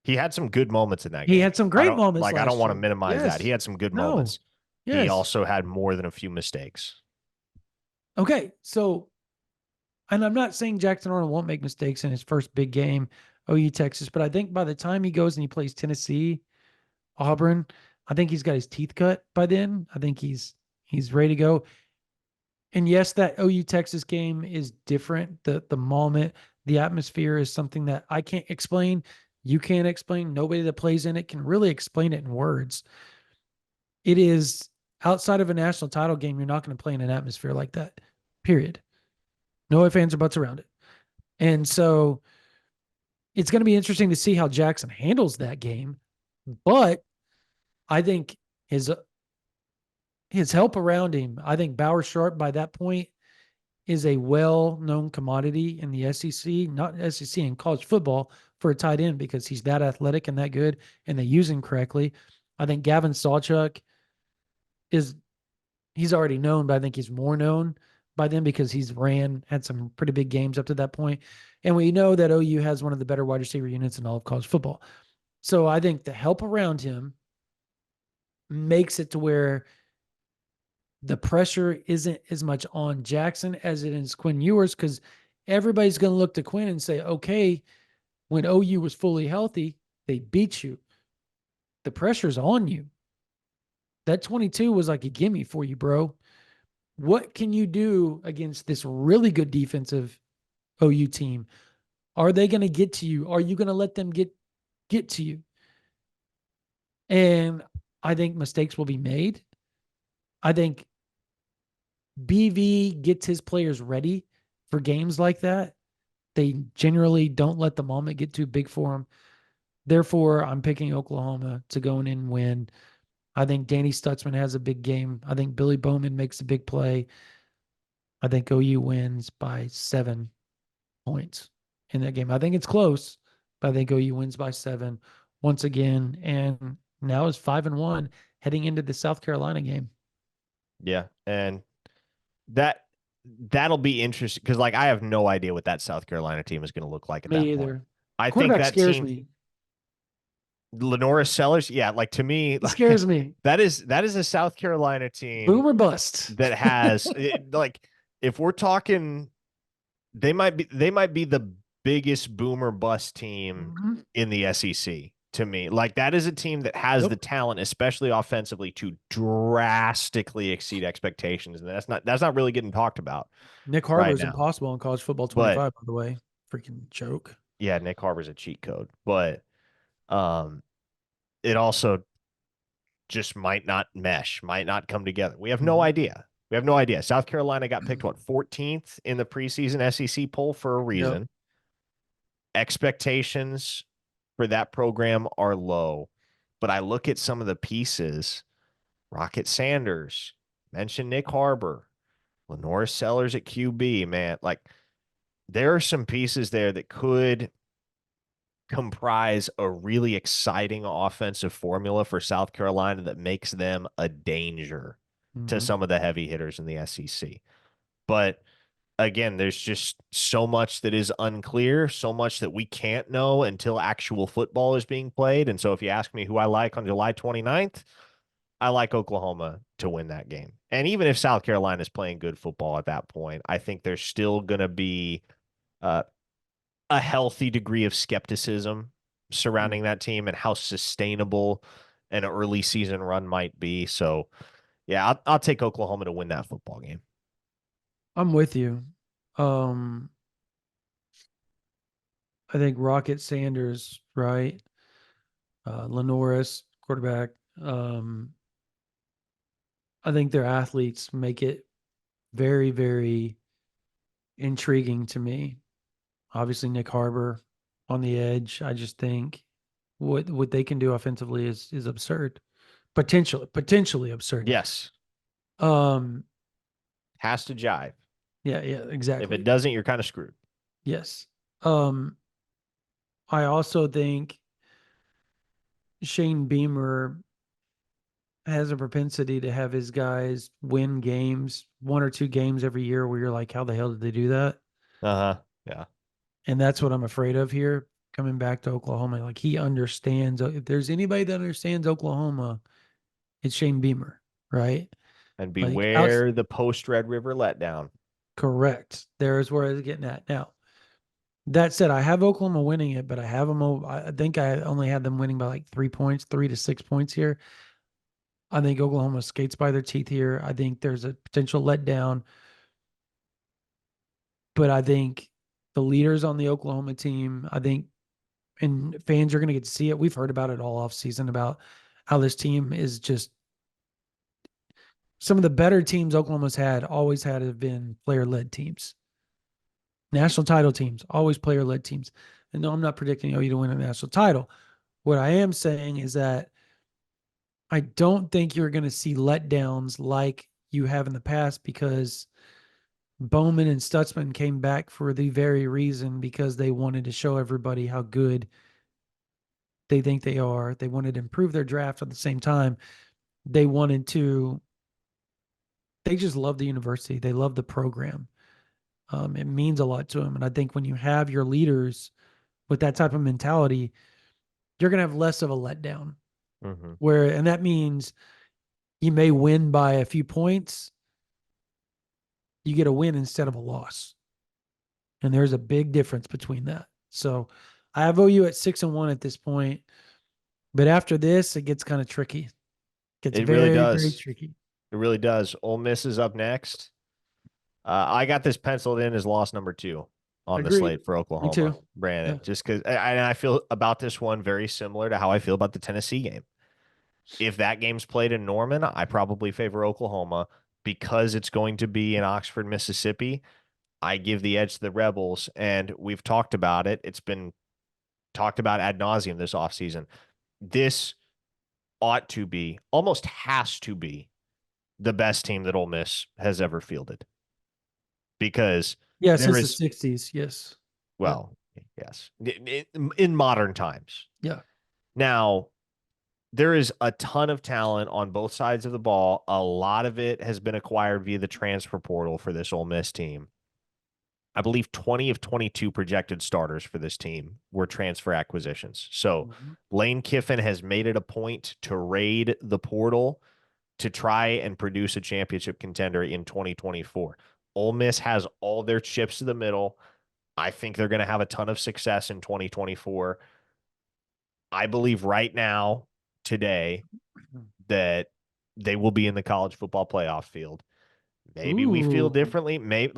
He had some good moments in that game. He had some great moments. I don't want to minimize that. He had some good moments. Yes. He also had more than a few mistakes. Okay, so, and I'm not saying Jackson Arnold won't make mistakes in his first big game, OU Texas, but I think by the time he goes and he plays Tennessee, Auburn, I think he's got his teeth cut by then. I think he's ready to go. And yes, that OU Texas game is different. The moment, the atmosphere is something that I can't explain. You can't explain. Nobody that plays in it can really explain it in words. It is outside of a national title game. You're not going to play in an atmosphere like that, period. No ifs, ands, or buts around it. And so it's going to be interesting to see how Jackson handles that game. But I think his help around him, I think Bauer Sharp by that point is a well-known commodity in the SEC, not SEC in college football for a tight end because he's that athletic and that good and they use him correctly. I think Gavin Sawchuk he's already known, but I think he's more known by them because he's had some pretty big games up to that point. And we know that OU has one of the better wide receiver units in all of college football. So I think the help around him makes it to where the pressure isn't as much on Jackson as it is Quinn Ewers, because everybody's going to look to Quinn and say, okay, when OU was fully healthy, they beat you. The pressure's on you. That 22 was like a gimme for you, bro. What can you do against this really good defensive OU team? Are they going to get to you? Are you going to let them get to you? And I think mistakes will be made. I think BV gets his players ready for games like that. They generally don't let the moment get too big for them. Therefore, I'm picking Oklahoma to go in and win. I think Danny Stutzman has a big game. I think Billy Bowman makes a big play. I think OU wins by 7 points in that game. I think it's close, but I think OU wins by 7 once again. And now is 5-1 heading into the South Carolina game. Yeah. And that'll be interesting because like I have no idea what that South Carolina team is going to look like at that Me point. either. I think Quarterback that scares team, me. Lenora Sellers, yeah, like to me, He scares me. that is a South Carolina team Boom or bust. that has like if we're talking, they might be the biggest boom or bust team in the SEC to me. Like that is a team that has the talent, especially offensively, to drastically exceed expectations, and that's not really getting talked about. Nick Harbor right is now. impossible in college football 25, by the way. Freaking joke. Yeah, Nick Harbor's a cheat code, but it also just might not mesh, might not come together. We have no idea. We have no idea. South Carolina got picked, 14th in the preseason SEC poll for a reason. Yep. Expectations for that program are low, but I look at some of the pieces. Rocket Sanders, mentioned Nick Harbor, Lenora Sellers at QB, man. Like, there are some pieces there that could comprise a really exciting offensive formula for South Carolina that makes them a danger to some of the heavy hitters in the SEC. But again, there's just so much that is unclear, so much that we can't know until actual football is being played. And so if you ask me who I like on July 29th, I like Oklahoma to win that game. And even if South Carolina is playing good football at that point, I think there's still going to be a healthy degree of skepticism surrounding that team and how sustainable an early season run might be. So, yeah, I'll take Oklahoma to win that football game. I'm with you. I think Rocket Sanders, right? Lenoris, quarterback. I think their athletes make it very, very intriguing to me. Obviously, Nick Harbor on the edge. I just think what they can do offensively is absurd, potentially absurd. Yes, has to jive. Yeah, exactly. If it doesn't, you're kind of screwed. Yes. I also think Shane Beamer has a propensity to have his guys win games, 1 or 2 games every year where you're like, how the hell did they do that? Yeah. And that's what I'm afraid of here coming back to Oklahoma. Like he understands, if there's anybody that understands Oklahoma, it's Shane Beamer, right? And beware the post Red River letdown. Correct. There's where I was getting at. Now, that said, I have Oklahoma winning it, but I have them. I think I only had them winning by like 3 points, 3 to 6 points here. I think Oklahoma skates by their teeth here. I think there's a potential letdown. But I think the leaders on the Oklahoma team, and fans are going to get to see it. We've heard about it all offseason about how this team is just some of the better teams Oklahoma's always had have been player-led teams. National title teams, always player-led teams. And no, I'm not predicting OU to win a national title. What I am saying is that I don't think you're going to see letdowns like you have in the past because Bowman and Stutzman came back for the very reason because they wanted to show everybody how good they think they are. They wanted to improve their draft at the same time. They they just love the university. They love the program. It means a lot to them. And I think when you have your leaders with that type of mentality, you're going to have less of a letdown. Mm-hmm. And that means you may win by a few points. You get a win instead of a loss. And there's a big difference between that. So I have OU at 6-1 at this point. But after this, it gets kind of tricky. It gets It really very, very does. tricky. It really does. Ole Miss is up next. I got this penciled in as loss number 2 on the Agreed. slate for Me Oklahoma, too. Brandon. Yeah. Just because I feel about this one very similar to how I feel about the Tennessee game. If that game's played in Norman, I probably favor Oklahoma because it's going to be in Oxford, Mississippi. I give the edge to the Rebels, and we've talked about it. It's been talked about ad nauseum this offseason. This ought to be, almost has to be, the best team that Ole Miss has ever fielded. Because Yeah, there since is, the 60s. Yes. well, yes, in modern times. Yeah. Now, there is a ton of talent on both sides of the ball. A lot of it has been acquired via the transfer portal for this Ole Miss team. I believe 20 of 22 projected starters for this team were transfer acquisitions. So Lane Kiffin has made it a point to raid the portal to try and produce a championship contender in 2024. Ole Miss has all their chips to the middle. I think they're going to have a ton of success in 2024. I believe right now, today, that they will be in the college football playoff field. Maybe we feel differently. Maybe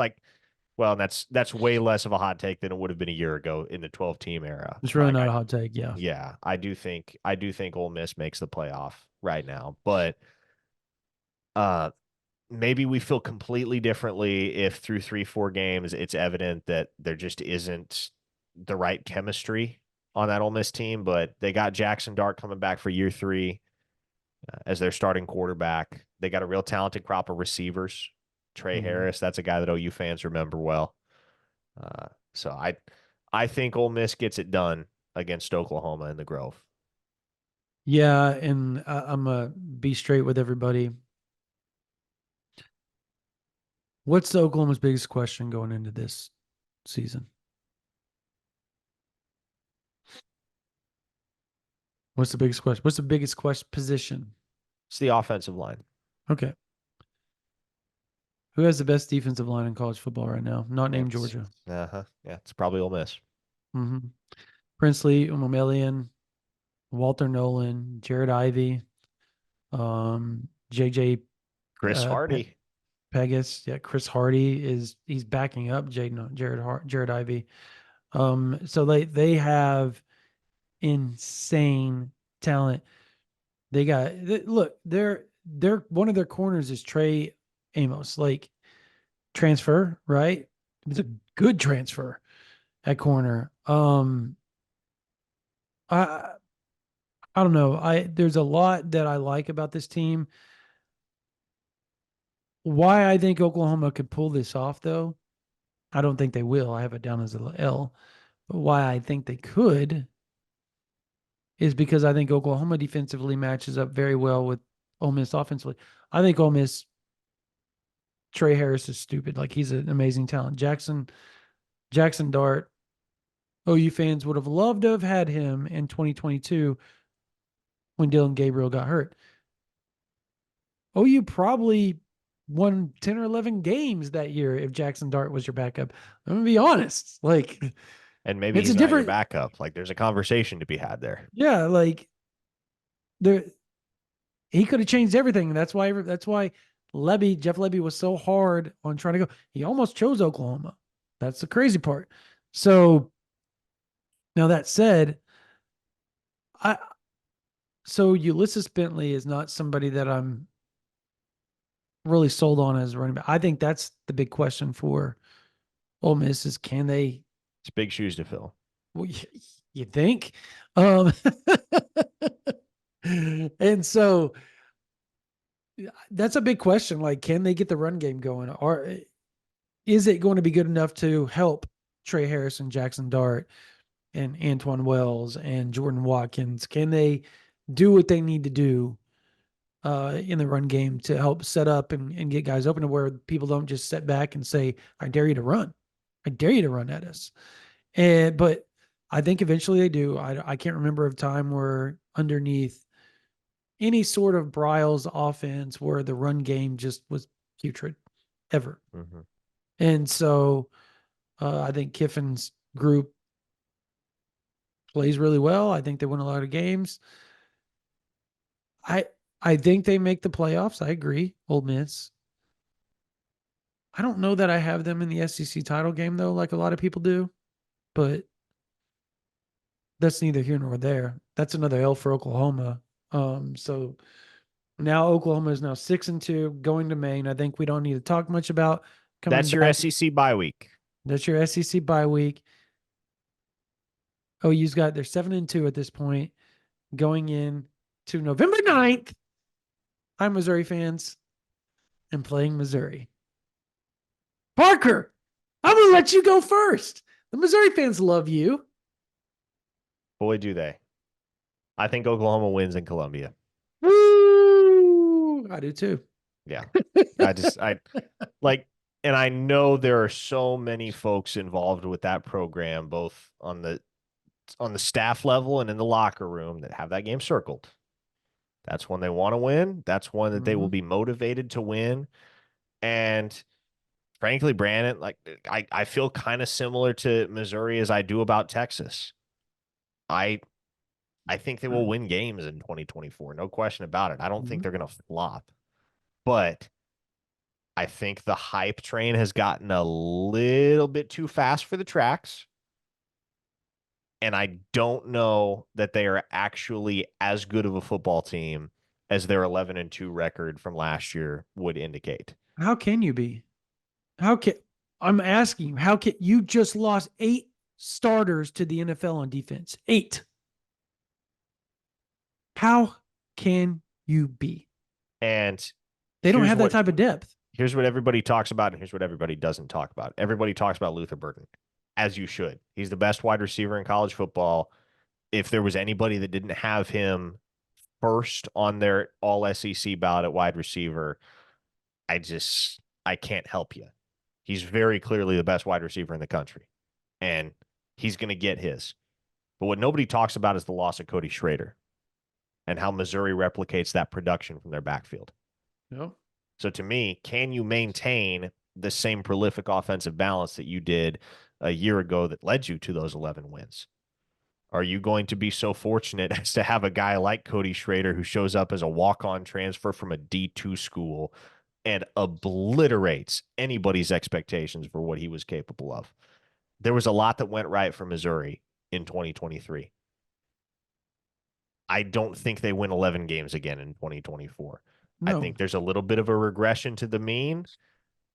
well, that's way less of a hot take than it would have been a year ago in the 12-team era. It's really not a hot take. Yeah. Yeah, I do think Ole Miss makes the playoff right now, but maybe we feel completely differently if through 3-4 games it's evident that there just isn't the right chemistry on that Ole Miss team. But they got Jackson Dart coming back for year 3 as their starting quarterback. They got a real talented crop of receivers. Trey Harris, that's a guy that OU fans remember well. So I think Ole Miss gets it done against Oklahoma in the Grove. Yeah, and I'm going to be straight with everybody. What's Oklahoma's biggest question going into this season? What's the biggest question? What's the biggest position? It's the offensive line. Okay. Who has the best defensive line in college football right now? Not named Georgia. Yeah, it's probably Ole Miss. Mm-hmm. Princely, Umamelian, Walter Nolan, Jared Ivey, JJ Chris Hardy. Pegas. Yeah, Chris Hardy he's backing up Jared Ivey. So they have insane talent. They got look, they're one of their corners is Trey Amos, like transfer, right? It's a good transfer at corner. I don't know. There's a lot that I like about this team. Why I think Oklahoma could pull this off, though, I don't think they will. I have it down as a L. But why I think they could is because I think Oklahoma defensively matches up very well with Ole Miss offensively. I think Ole Miss, Trey Harris is stupid. Like, he's an amazing talent. Jackson Dart, OU fans would have loved to have had him in 2022 when Dylan Gabriel got hurt. OU probably won 10 or 11 games that year if Jackson Dart was your backup. I'm going to be honest. Like, and maybe he's not your backup. Like, there's a conversation to be had there. Yeah, like he could have changed everything. That's why Jeff Lebby was so hard on trying to go. He almost chose Oklahoma. That's the crazy part. So now that said, so Ulysses Bentley is not somebody that I'm really sold on as a running back. I think that's the big question for Ole Miss is can they? It's big shoes to fill. Well, you think? And so that's a big question. Like, can they get the run game going? Or is it going to be good enough to help Trey Harrison, Jackson Dart, and Antoine Wells and Jordan Watkins? Can they do what they need to do in the run game to help set up and get guys open to where people don't just sit back and say, I dare you to run. I dare you to run at us. But I think eventually they do. I can't remember a time where underneath any sort of Bryles offense where the run game just was putrid ever. Mm-hmm. And so I think Kiffin's group plays really well. I think they win a lot of games. I think they make the playoffs. I agree. Ole Miss. I don't know that I have them in the SEC title game though, like a lot of people do, but that's neither here nor there. That's another L for Oklahoma. So now Oklahoma is now 6-2 going to Maine. I think we don't need to talk much about coming That's your back. SEC bye week. That's your SEC bye week. OU's got they're 7-2 at this point going in to November 9th. Hi, Missouri fans, and playing Missouri. Parker, I'm going to let you go first. The Missouri fans love you. Boy, do they. I think Oklahoma wins in Columbia. Woo! I do too. Yeah. And I know there are so many folks involved with that program, both on the staff level and in the locker room, that have that game circled. That's when they want to win. That's one that they will be motivated to win. And frankly, Brandon, like I feel kind of similar to Missouri as I do about Texas. I think they will win games in 2024. No question about it. I don't think they're going to flop. But I think the hype train has gotten a little bit too fast for the tracks. And I don't know that they are actually as good of a football team as their 11-2 record from last year would indicate. How can you be? I'm asking you, how can you just lost 8 starters to the NFL on defense? 8. How can you be? And they don't have that type of depth. Here's what everybody talks about, and here's what everybody doesn't talk about. Everybody talks about Luther Burden, as you should. He's the best wide receiver in college football. If there was anybody that didn't have him first on their all SEC ballot at wide receiver, I can't help you. He's very clearly the best wide receiver in the country, and he's going to get his. But what nobody talks about is the loss of Cody Schrader and how Missouri replicates that production from their backfield. No. So to me, can you maintain the same prolific offensive balance that you did a year ago that led you to those 11 wins? Are you going to be so fortunate as to have a guy like Cody Schrader who shows up as a walk-on transfer from a D2 school and obliterates anybody's expectations for what he was capable of? There was a lot that went right for Missouri in 2023. I don't think they win 11 games again in 2024. No. I think there's a little bit of a regression to the mean.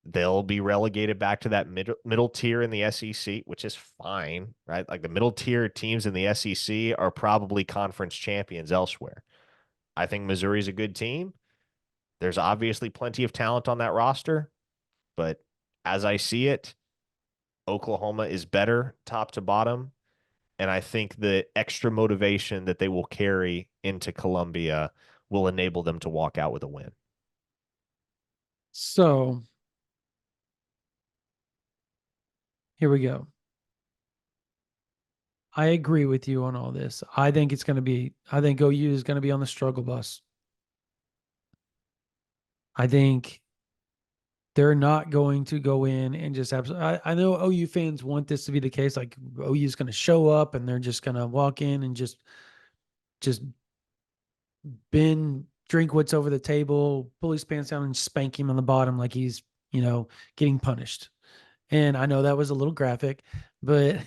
They'll be relegated back to that middle tier in the SEC, which is fine, right? Like the middle tier teams in the SEC are probably conference champions elsewhere. I think Missouri's a good team. There's obviously plenty of talent on that roster, but as I see it, Oklahoma is better top to bottom. And I think the extra motivation that they will carry into Columbia will enable them to walk out with a win. So here we go. I agree with you on all this. I think OU is going to be on the struggle bus. I think they're not going to go in and just I know OU fans want this to be the case. Like OU is going to show up and they're just going to walk in and just drink what's over the table, pull his pants down and spank him on the bottom like he's, getting punished. And I know that was a little graphic, but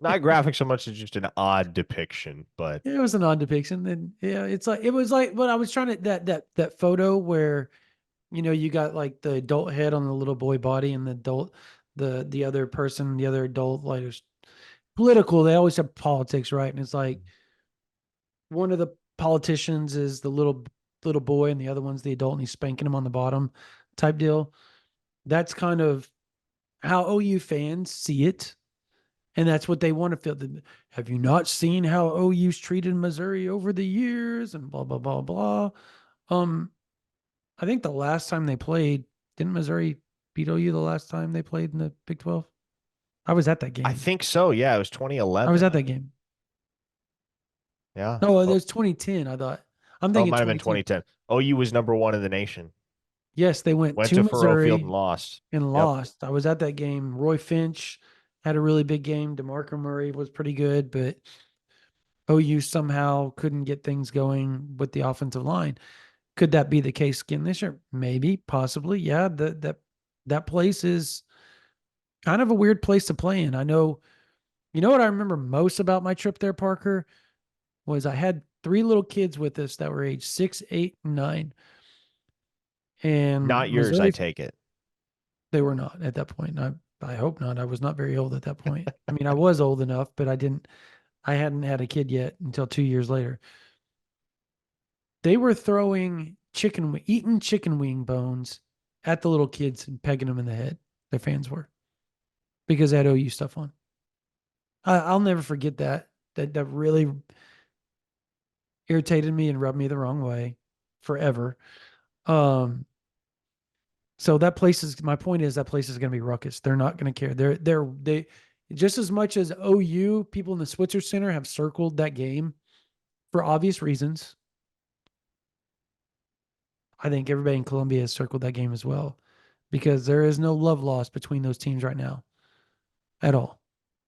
not graphic so much as just an odd depiction, but it was an odd depiction. And yeah, it was like what I was trying to that photo where, you got like the adult head on the little boy body and the other person, the other adult, like political. They always have politics, right? And it's like one of the politicians is the little boy and the other one's the adult and he's spanking him on the bottom type deal. That's kind of how OU fans see it. And that's what they want to feel. Have you not seen how OU's treated Missouri over the years and blah, blah, blah, blah. I think the last time they played, didn't Missouri beat OU the last time they played in the Big 12? I was at that I game. think so. Yeah, it was I was 2011. at that game. Yeah. No, it Oh, was 2010. I thought. I'm oh, it thinking might have been 2010. 2010. OU was number one in the nation. Yes, they went Went to to Faurot Field and Missouri lost. and Yep. lost. I was at that game. Roy Finch had a really big game. DeMarco Murray was pretty good, but OU somehow couldn't get things going with the offensive line. Could that be the case again this year? Maybe, possibly. Yeah, that place is kind of a weird place to play in. I know. You know what I remember most about my trip there, Parker, was I had three little kids with us that were age 6, 8, and 9. And Not yours, I Missouri, take it. they were not at that point. I hope not. I was not very old at that point. I mean, I was old enough, but I hadn't had a kid yet until 2 years later. They were throwing eating chicken wing bones at the little kids and pegging them in the head. Their fans were because they had OU stuff on. I'll never forget that. That really irritated me and rubbed me the wrong way forever. Um, so that place is my point is that place is going to be ruckus. They're not going to care. They just as much as OU people in the Switzer Center have circled that game for obvious reasons. I think everybody in Columbia has circled that game as well because there is no love lost between those teams right now at all,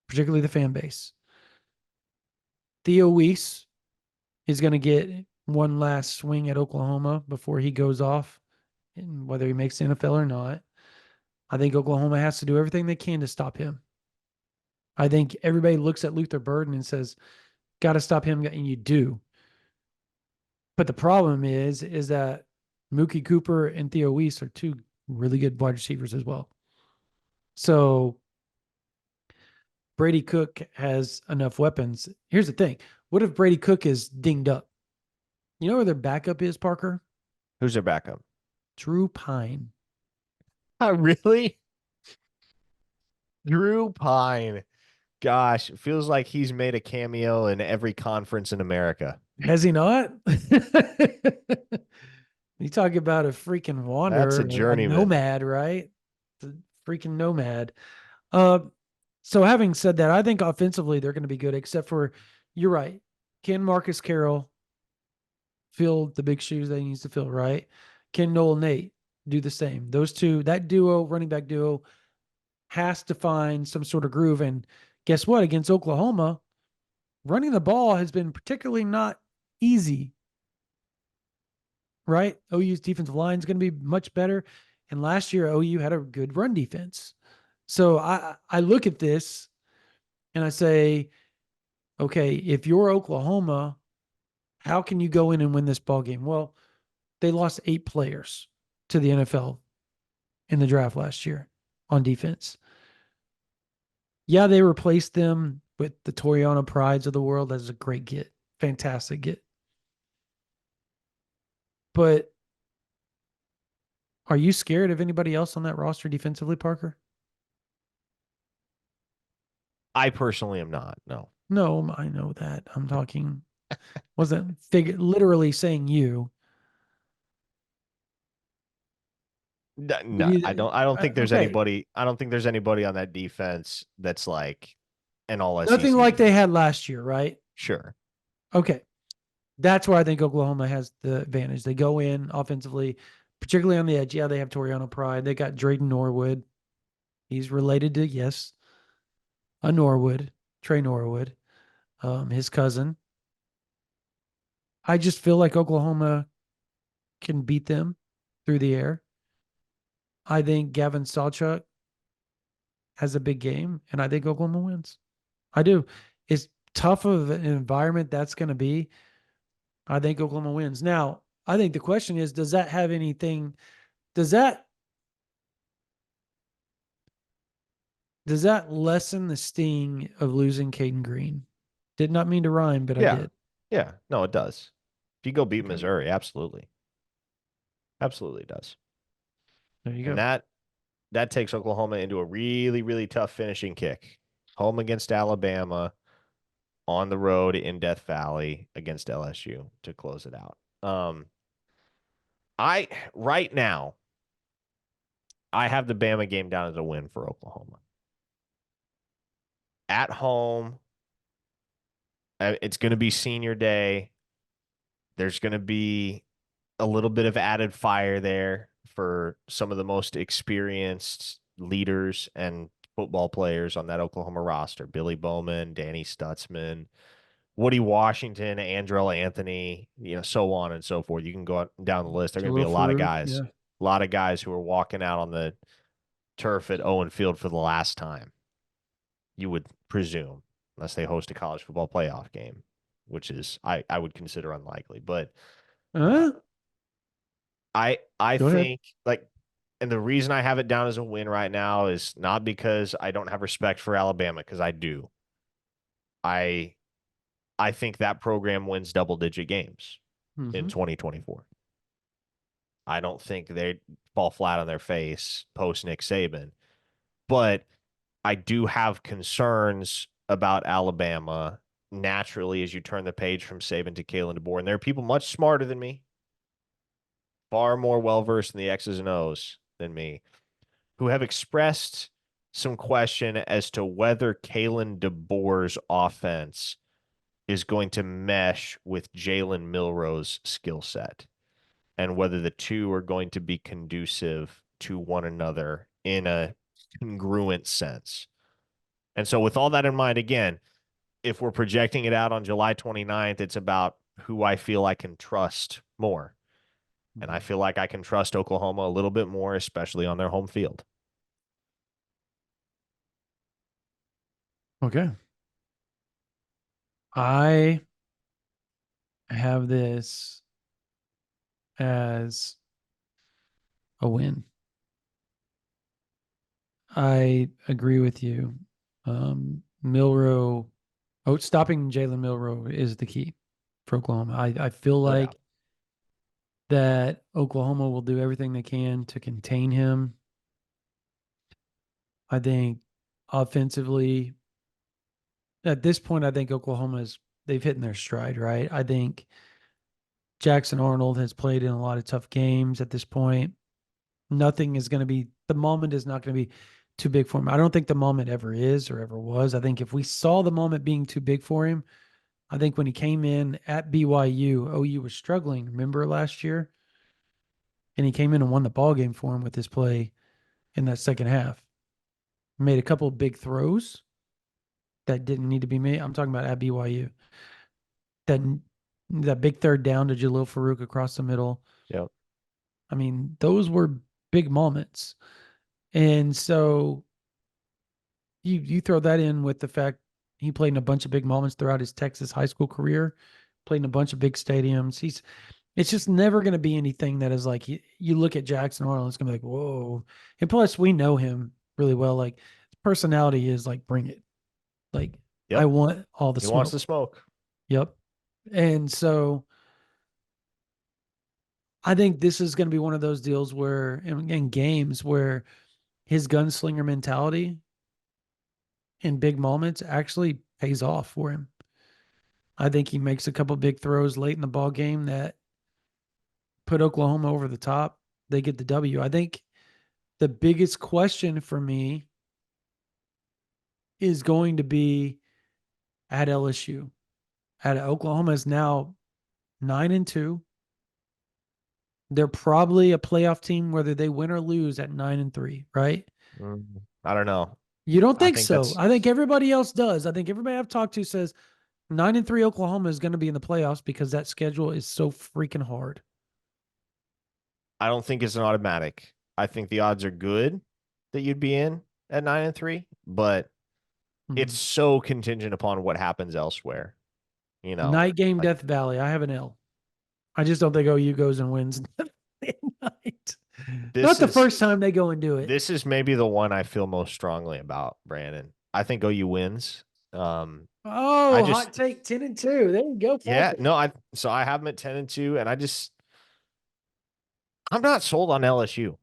particularly the fan base. Theo Weiss is going to get one last swing at Oklahoma before he goes off, and whether he makes the NFL or not. I think Oklahoma has to do everything they can to stop him. I think everybody looks at Luther Burden and says, got to stop him, and you do. But the problem is that Mookie Cooper and Theo Weiss are two really good wide receivers as well. So Brady Cook has enough weapons. Here's the thing. What if Brady Cook is dinged up? You know where their backup is, Parker? Who's their backup? Drew Pine. Really? Drew Pine. Gosh, it feels like he's made a cameo in every conference in America. Has he not? You talk about a freaking That's wanderer, a a journeyman. nomad, right? The freaking nomad. So having said that, I think offensively they're going to be good, except for you're right. Can Marcus Carroll fill the big shoes that he needs to fill, right? Can Noel Nate do the same? Those two, that duo, running back duo, has to find some sort of groove. And guess what? Against Oklahoma, running the ball has been particularly not easy, right? OU's defensive line is going to be much better. And last year, OU had a good run defense. So I look at this and I say, okay, if you're Oklahoma, how can you go in and win this ball game? Well, they lost 8 players to the NFL in the draft last year on defense. Yeah, they replaced them with the Toriano Prides of the world. That's a great get. Fantastic get. But are you scared of anybody else on that roster defensively, Parker? I personally am not. No. No, I know that. I'm talking wasn't literally saying you. No, I don't. I don't think there's Okay. anybody. I don't think there's anybody on that defense that's like an all Nothing SEC like they defense. had last year, right? Sure. Okay. That's where I think Oklahoma has the advantage. They go in offensively, particularly on the edge. Yeah, they have Toriano Pride. They got Drayden Norwood. He's related to, yes, a Norwood, Trey Norwood, his cousin. I just feel like Oklahoma can beat them through the air. I think Gavin Sawchuk has a big game, and I think Oklahoma wins. I do. As tough of an environment that's going to be, I think Oklahoma wins. Now, I think the question is, does that have anything? Does that lessen the sting of losing Caden Green? Did not mean to rhyme, but I Yeah. did. Yeah. No, it does. If you go beat Okay. Missouri, absolutely. Absolutely does. There you And go. that takes Oklahoma into a really, really tough finishing kick. Home against Alabama, on the road in Death Valley against LSU to close it out. Right now, I have the Bama game down as a win for Oklahoma. At home, it's going to be senior day. There's going to be a little bit of added fire there for some of the most experienced leaders and football players on that Oklahoma roster. Billy Bowman, Danny Stutzman, Woody Washington, Andrell Anthony, so on and so forth. You can go down the list. There are going to be Jalil a lot of Farouk, guys, yeah. a lot of guys who are walking out on the turf at Owen Field for the last time, you would presume, unless they host a college football playoff game, which is I would consider unlikely. But Huh? I Go ahead. think, like, and the reason I have it down as a win right now is not because I don't have respect for Alabama, because I do. I I think that program wins double-digit games in Mhm. 2024. I don't think they fall flat on their face post Nick Saban, but I do have concerns about Alabama naturally as you turn the page from Saban to Kalen DeBoer. And there are people much smarter than me, far more well-versed in the X's and O's than me, who have expressed some question as to whether Kalen DeBoer's offense is going to mesh with Jalen Milroe's skill set and whether the two are going to be conducive to one another in a congruent sense. And so, with all that in mind, again, if we're projecting it out on July 29th, it's about who I feel I can trust more. And I feel like I can trust Oklahoma a little bit more, especially on their home field. Okay. I have this as a win. I agree with you. Milroe, stopping Jalen Milroe is the key for Oklahoma. I feel No like doubt. that Oklahoma will do everything they can to contain him. I think offensively, at this point, I think they've hit in their stride, right? I think Jackson Arnold has played in a lot of tough games at this point. The moment is not going to be too big for him. I don't think the moment ever is or ever was. I think if we saw the moment being too big for him, I think when he came in at BYU, OU was struggling. Remember last year? And he came in and won the ball game for him with his play in that second half. Made a couple of big throws that didn't need to be made. I'm talking about at BYU. That that big third down to Jalil Farouk across the middle. Yep. I mean, those were big moments. And so you throw that in with the fact he played in a bunch of big moments throughout his Texas high school career, played in a bunch of big stadiums. It's just never going to be anything that is like you look at Jackson Arnold, it's going to be like, whoa. And plus, we know him really well. Like, his personality is like, bring it. Like, I Yep. want all the He wants smoke. the smoke. Yep. And so I think this is going to be one of those deals where, in games where his gunslinger mentality in big moments actually pays off for him. I think he makes a couple big throws late in the ball game that put Oklahoma over the top. They get the W. I think the biggest question for me is going to be at LSU. Oklahoma is now 9-2. They're probably a playoff team whether they win or lose at 9-3, right? I don't know. You don't I think think so? that's I think everybody else does. I think everybody I've talked to says 9-3 Oklahoma is going to be in the playoffs because that schedule is so freaking hard. I don't think it's an automatic. I think the odds are good that you'd be in at 9-3, but it's so contingent upon what happens elsewhere. Night game, Like Death Valley. I have an L. I just don't think OU goes and wins night. Not this the is first time they go and do it. this is maybe the one I feel most strongly about, Brandon. I think OU wins. I Oh, just hot take 10-2. There you go. yeah, Parker. no, I have them at 10-2, and I'm not sold on LSU.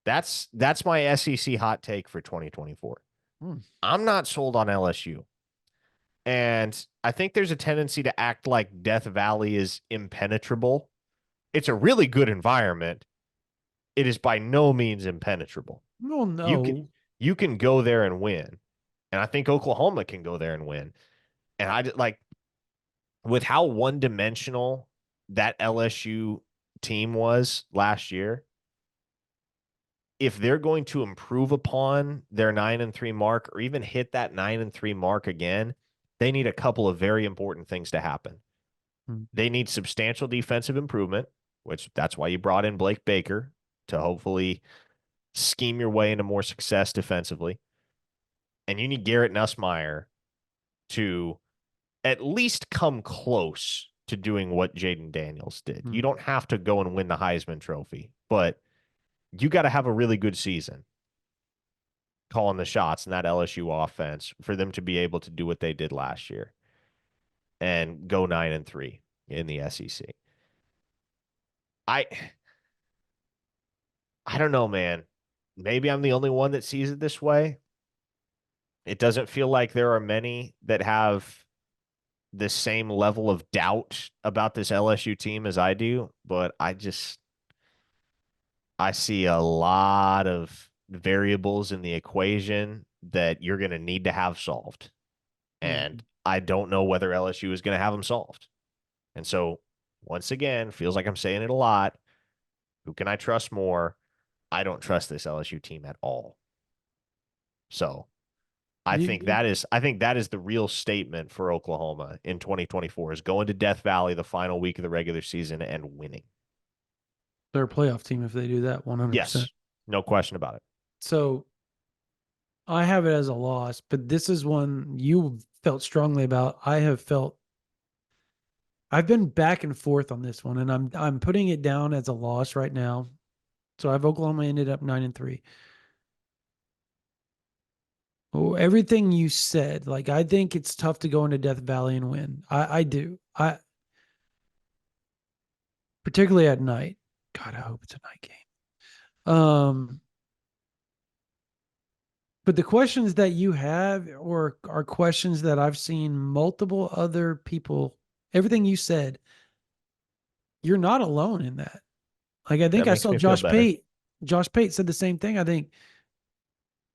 That's my SEC hot take for 2024. I'm not sold on LSU. And I think there's a tendency to act like Death Valley is impenetrable It's a really good environment. It is by no means impenetrable. Well, You no. can go there and win. And I think Oklahoma can go there and win. And like with how one-dimensional that LSU team was last year, if they're going to improve upon their 9-3 mark or even hit that 9-3 mark again, they need a couple of very important things to happen. They need substantial defensive improvement, which that's why you brought in Blake Baker to hopefully scheme your way into more success defensively. And you need Garrett Nussmeier to at least come close to doing what Jaden Daniels did. You don't have to go and win the Heisman Trophy, but you got to have a really good season calling the shots in that LSU offense for them to be able to do what they did last year and go 9-3 in the SEC. I don't know, man. Maybe I'm the only one that sees it this way. It doesn't feel like there are many that have the same level of doubt about this LSU team as I do, but I see a lot of variables in the equation that you're going to need to have solved. And I don't know whether LSU is going to have them solved. And so, once again, feels like I'm saying it a lot. Who can I trust more? I don't trust this LSU team at all. So, I think that is the real statement for Oklahoma in 2024 is going to Death Valley the final week of the regular season and winning. They're a playoff team if they do that 100%. Yes, no question about it. So I have it as a loss, but this is one you felt strongly about. I've been back and forth on this one, and I'm putting it down as a loss right now. So I have Oklahoma ended up 9-3. Oh, everything you said, like I think it's tough to go into Death Valley and win. I do. Particularly at night. God, I hope it's a night game. But the questions that you have or are questions that I've seen multiple other people, everything you said, you're not alone in that. Like I think I saw Josh Pate. Josh Pate said the same thing. I think,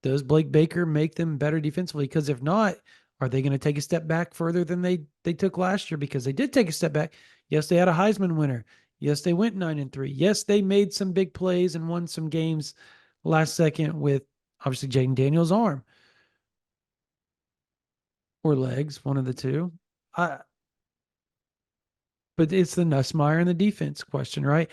does Blake Baker make them better defensively? Because if not, are they going to take a step back further than they took last year? Because they did take a step back. Yes, they had a Heisman winner. Yes, they went 9-3. Yes, they made some big plays and won some games last second with obviously Jaden Daniels' arm or legs, one of the two. But it's the Nussmeier and the defense question, right?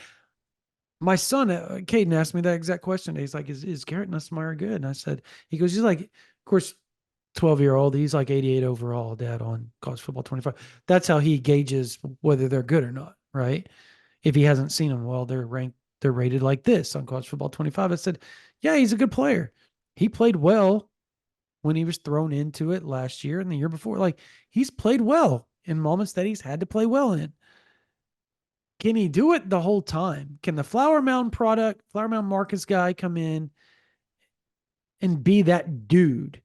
My son, Caden, asked me that exact question. He's like, is Garrett Nussmeier good? And I said, he's like, of course, 12-year-old, he's like 88 overall, dad, on College Football 25. That's how he gauges whether they're good or not, right? If he hasn't seen them, well, they're rated like this on College Football 25. I said, yeah, he's a good player. He played well when he was thrown into it last year and the year before. Like, he's played well in moments that he's had to play well in. Can he do it the whole time? Can the Flower Mound Marcus guy come in and be that dude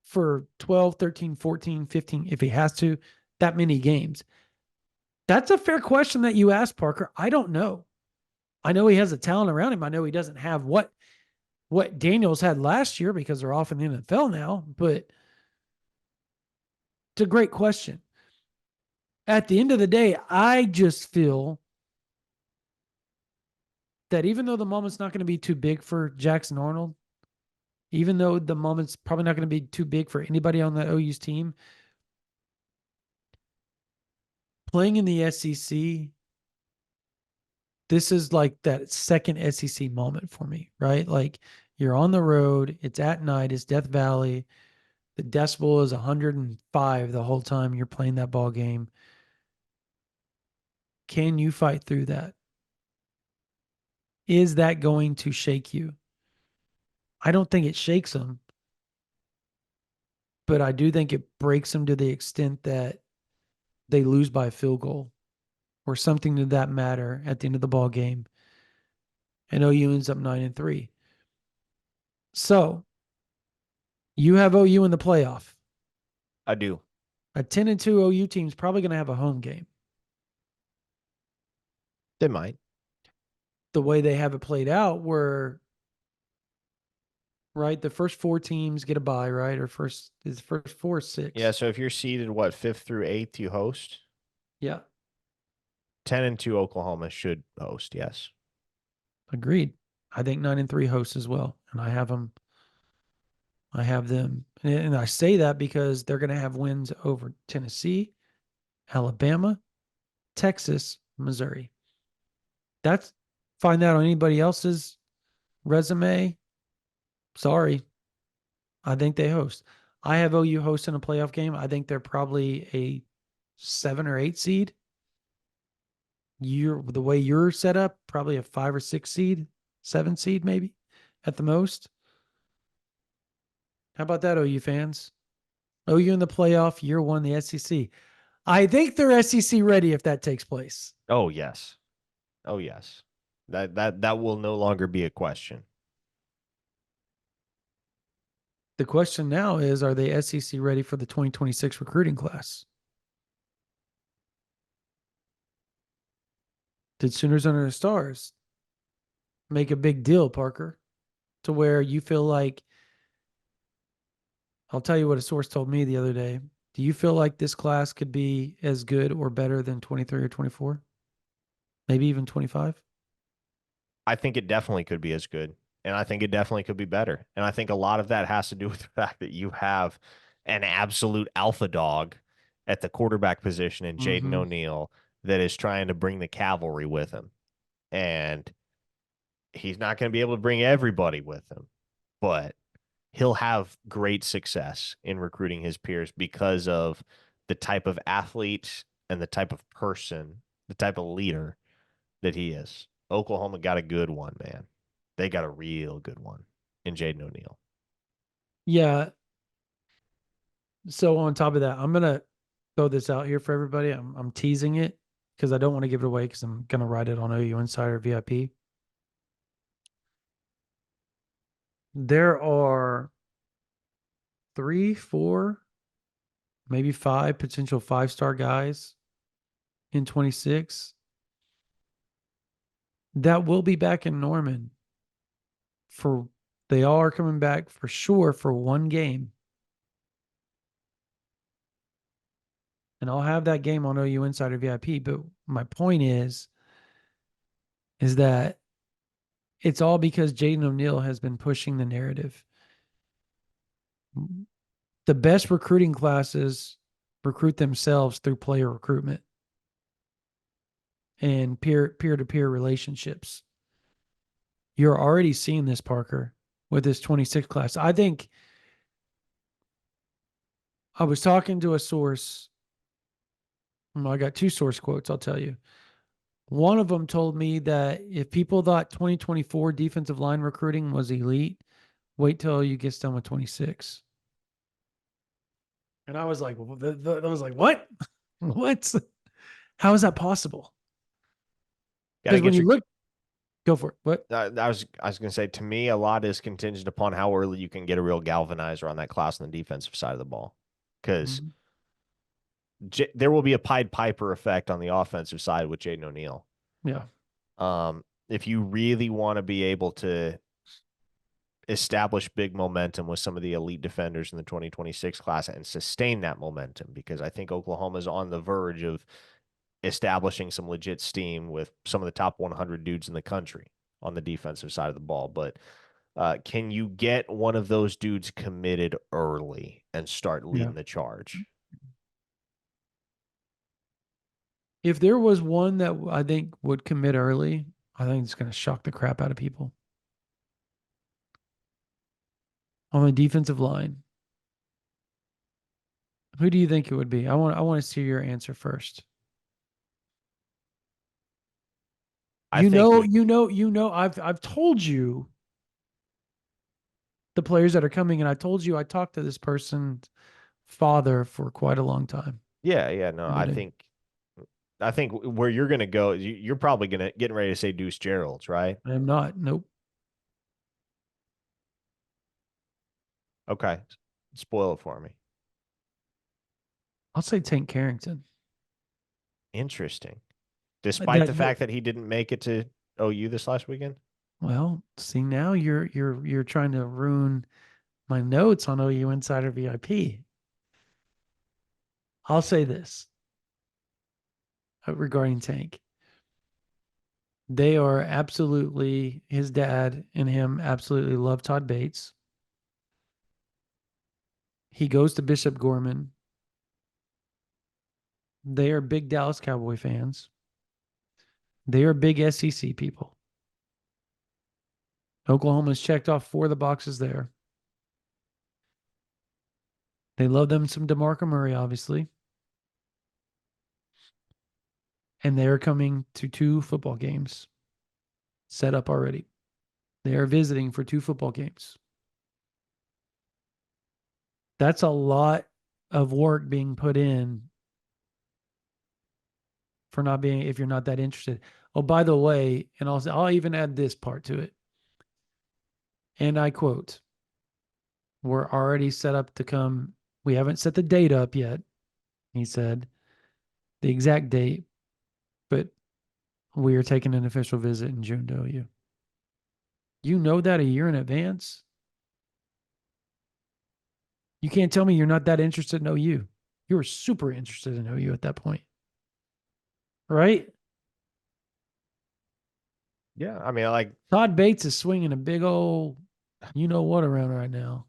for 12, 13, 14, 15, if he has to, that many games? That's a fair question that you asked, Parker. I don't know. I know he has a talent around him. I know he doesn't have what Daniels had last year because they're off in the NFL now, but it's a great question. At the end of the day, I just feel that even though the moment's not going to be too big for Jackson Arnold, even though the moment's probably not going to be too big for anybody on that OU's team, playing in the SEC, this is like that second SEC moment for me, right? Like, you're on the road, it's at night, it's Death Valley. The decibel is 105 the whole time you're playing that ball game. Can you fight through that? Is that going to shake you? I don't think it shakes them, but I do think it breaks them to the extent that they lose by a field goal or something to that matter at the end of the ball game. And OU ends up 9-3. So you have OU in the playoff. I do. A 10-2 OU team is probably going to have a home game. They might. The way they have it played out, where right, the first 4 teams get a bye, right? Or first 4 or 6. Yeah, so if you're seeded, what, 5th through 8th, you host? Yeah, 10-2 Oklahoma should host, yes. agreed. I think 9-3 hosts as well, and I have them. And I say that because they're going to have wins over Tennessee, Alabama, Texas, Missouri. That's find that on anybody else's resume. Sorry, I think they host. I have OU hosting a playoff game. I think they're probably a 7 or 8 seed. The way you're set up, probably a 5 or 6 seed, 7 seed maybe at the most. How about that, OU fans? OU in the playoff, year 1, the SEC. I think they're SEC ready if that takes place. Oh, yes. Oh, yes. That will no longer be a question. The question now is, are they SEC ready for the 2026 recruiting class? Did Sooners Under the Stars make a big deal, Parker, to where you feel like, I'll tell you what a source told me the other day. Do you feel like this class could be as good or better than 23 or 24? Maybe even 25? I think it definitely could be as good. And I think it definitely could be better. And I think a lot of that has to do with the fact that you have an absolute alpha dog at the quarterback position in Jaden Mm-hmm. O'Neal that is trying to bring the cavalry with him. And he's not going to be able to bring everybody with him, but he'll have great success in recruiting his peers because of the type of athlete and the type of person, the type of leader that he is. Oklahoma got a good one, man. They got a real good one in Jaden O'Neal. Yeah. So on top of that, I'm gonna throw this out here for everybody. I'm teasing it because I don't want to give it away because I'm gonna write it on OU Insider VIP. There are 3, 4, maybe 5 potential 5-star guys in 26 that will be back in Norman for. They all are coming back for sure for one game. And I'll have that game on OU Insider VIP. But my point is that it's all because Jaden O'Neal has been pushing the narrative. The best recruiting classes recruit themselves through player recruitment and peer-to-peer relationships. You're already seeing this, Parker, with this 26 class. I think I was talking to a source. Well, I got 2 source quotes, I'll tell you. One of them told me that if people thought 2024 defensive line recruiting was elite, wait till you get done with 26. And I was like, what? What? How is that possible? Gotta Because when get you your. look, go for it. What? I was going to say, to me, a lot is contingent upon how early you can get a real galvanizer on that class on the defensive side of the ball, because there will be a Pied Piper effect on the offensive side with Jaden O'Neal. Yeah. If you really want to be able to establish big momentum with some of the elite defenders in the 2026 class and sustain that momentum, because I think Oklahoma's on the verge of establishing some legit steam with some of the top 100 dudes in the country on the defensive side of the ball. But can you get one of those dudes committed early and start leading the charge? If there was one that I think would commit early, I think it's going to shock the crap out of people. On the defensive line, who do you think it would be? I want to see your answer first. I've told you the players that are coming, and I told you I talked to this person's father for quite a long time. Yeah, no, I think where you're going to go, you're probably getting ready to say Deuce Gerald's, right? I am not. Nope. Okay. Spoil it for me. I'll say Tank Carrington. Interesting. despite the fact that he didn't make it to OU this last weekend. Well, see, now you're trying to ruin my notes on OU Insider VIP. I'll say this regarding Tank. They are absolutely, his dad and him absolutely love Todd Bates. He goes to Bishop Gorman. They are big Dallas Cowboy fans. They are big SEC people. Oklahoma's checked off 4 of the boxes there. They love them some DeMarco Murray, obviously. And they are coming to 2 football games set up already. They are visiting for 2 football games. That's a lot of work being put in for not being, if you're not that interested. Oh, by the way, and I'll even add this part to it. And I quote, we're already set up to come. We haven't set the date up yet. He said the exact date, but we are taking an official visit in June to OU. You know that a year in advance? You can't tell me you're not that interested in OU. You were super interested in OU at that point. Right? Yeah. I mean, like Todd Bates is swinging a big old, you know what, around right now.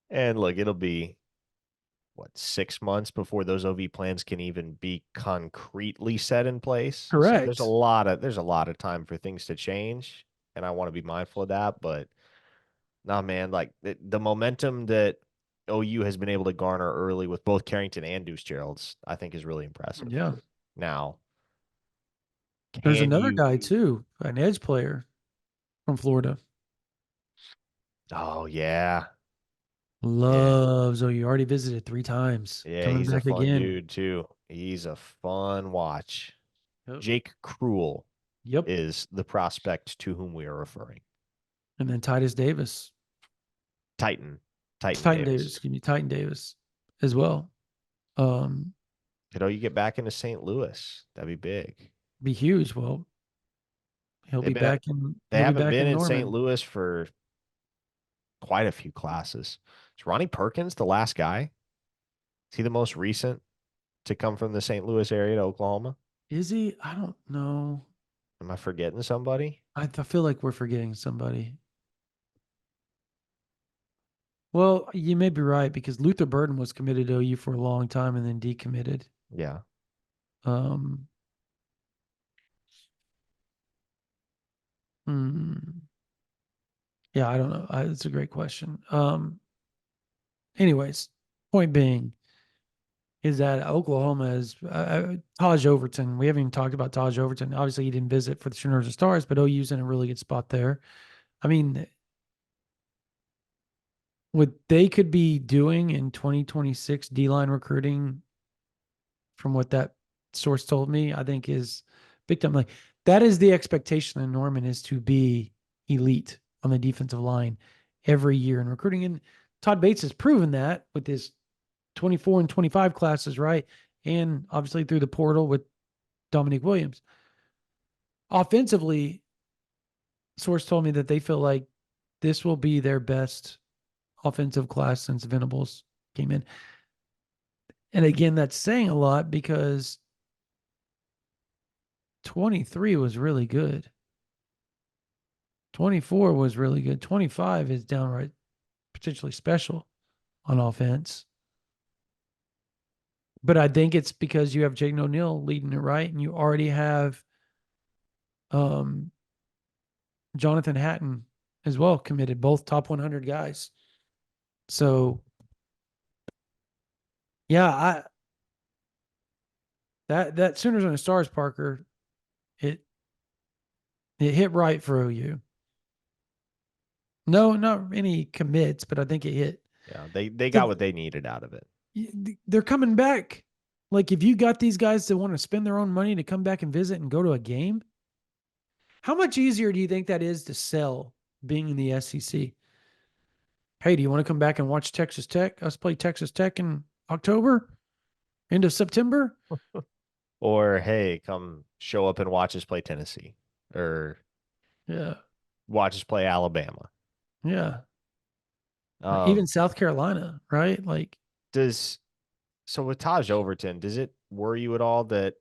And look, it'll be what, 6 months before those OV plans can even be concretely set in place. Correct. So there's a lot of time for things to change, and I want to be mindful of that. But no, man, like the momentum that OU has been able to garner early with both Carrington and Deuce Gerald's, I think is really impressive. Yeah. Now, There's another guy too, an edge player from Florida. Oh yeah. Loves OU. Already visited 3 times. Yeah, Coming he's a back fun again. dude too. He's a fun watch. Yep. Jake Cruel Yep. is the prospect to whom we are referring. And then Titus Davis. Titan Davis. Excuse me, Titan Davis as well. You get back into St. Louis. That'd be big. Be huge. Well, he'll be back in. They haven't been in Norman. St. Louis for quite a few classes. Is Ronnie Perkins the last guy? Is he the most recent to come from the St. Louis area to Oklahoma? Is he? I don't know. Am I forgetting somebody? I feel like we're forgetting somebody. Well, you may be right because Luther Burden was committed to OU for a long time and then decommitted. Yeah. Yeah, I don't know. It's a great question. Anyways, point being is that Oklahoma is Taj Overton. We haven't even talked about Taj Overton. Obviously, he didn't visit for the Sooners and Stars, but OU's in a really good spot there. I mean, what they could be doing in 2026 D-line recruiting, from what that source told me, I think is big time. Like, that is the expectation in Norman, is to be elite on the defensive line every year in recruiting. And Todd Bates has proven that with his 24 and 25 classes, right? And obviously through the portal with Dominique Williams. Offensively, source told me that they feel like this will be their best offensive class since Venables came in. And again, that's saying a lot because 23 was really good. 24 was really good. 25 is downright potentially special on offense. But I think it's because you have Jaden O'Neal leading it, right? And you already have Jonathan Hatton as well committed, both top 100 guys. So, yeah, that Sooners and the Stars, Parker, it hit right for OU. No, not any commits, but I think it hit. Yeah, they got what they needed out of it. They're coming back. Like, if you got these guys that want to spend their own money to come back and visit and go to a game, how much easier do you think that is to sell being in the SEC? Hey, do you want to come back and watch Texas Tech? Us play Texas Tech in October, end of September? Or hey, come show up and watch us play Tennessee, or Yeah. watch us play Alabama. Yeah. Even Um, South Carolina, right? Like, does so with Taj Overton, does it worry you at all that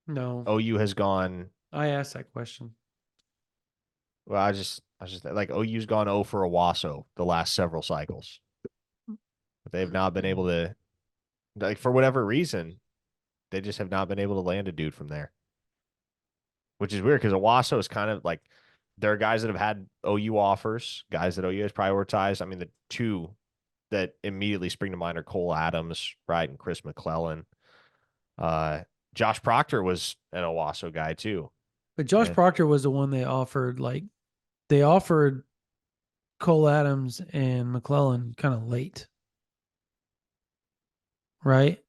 no, OU has gone? I asked that question. Well, I just like OU's gone 0 for Owasso the last several cycles. They've not been able to, like, for whatever reason, they just have not been able to land a dude from there, which is weird because Owasso is kind of like there are guys that have had OU offers, guys that OU has prioritized. I mean, the two that immediately spring to mind are Cole Adams, right, and Chris McClellan. Uh, Josh Proctor was an Owasso guy too. But Josh And Proctor was the one they offered. Like, they offered Cole Adams and McClellan kind of late, right?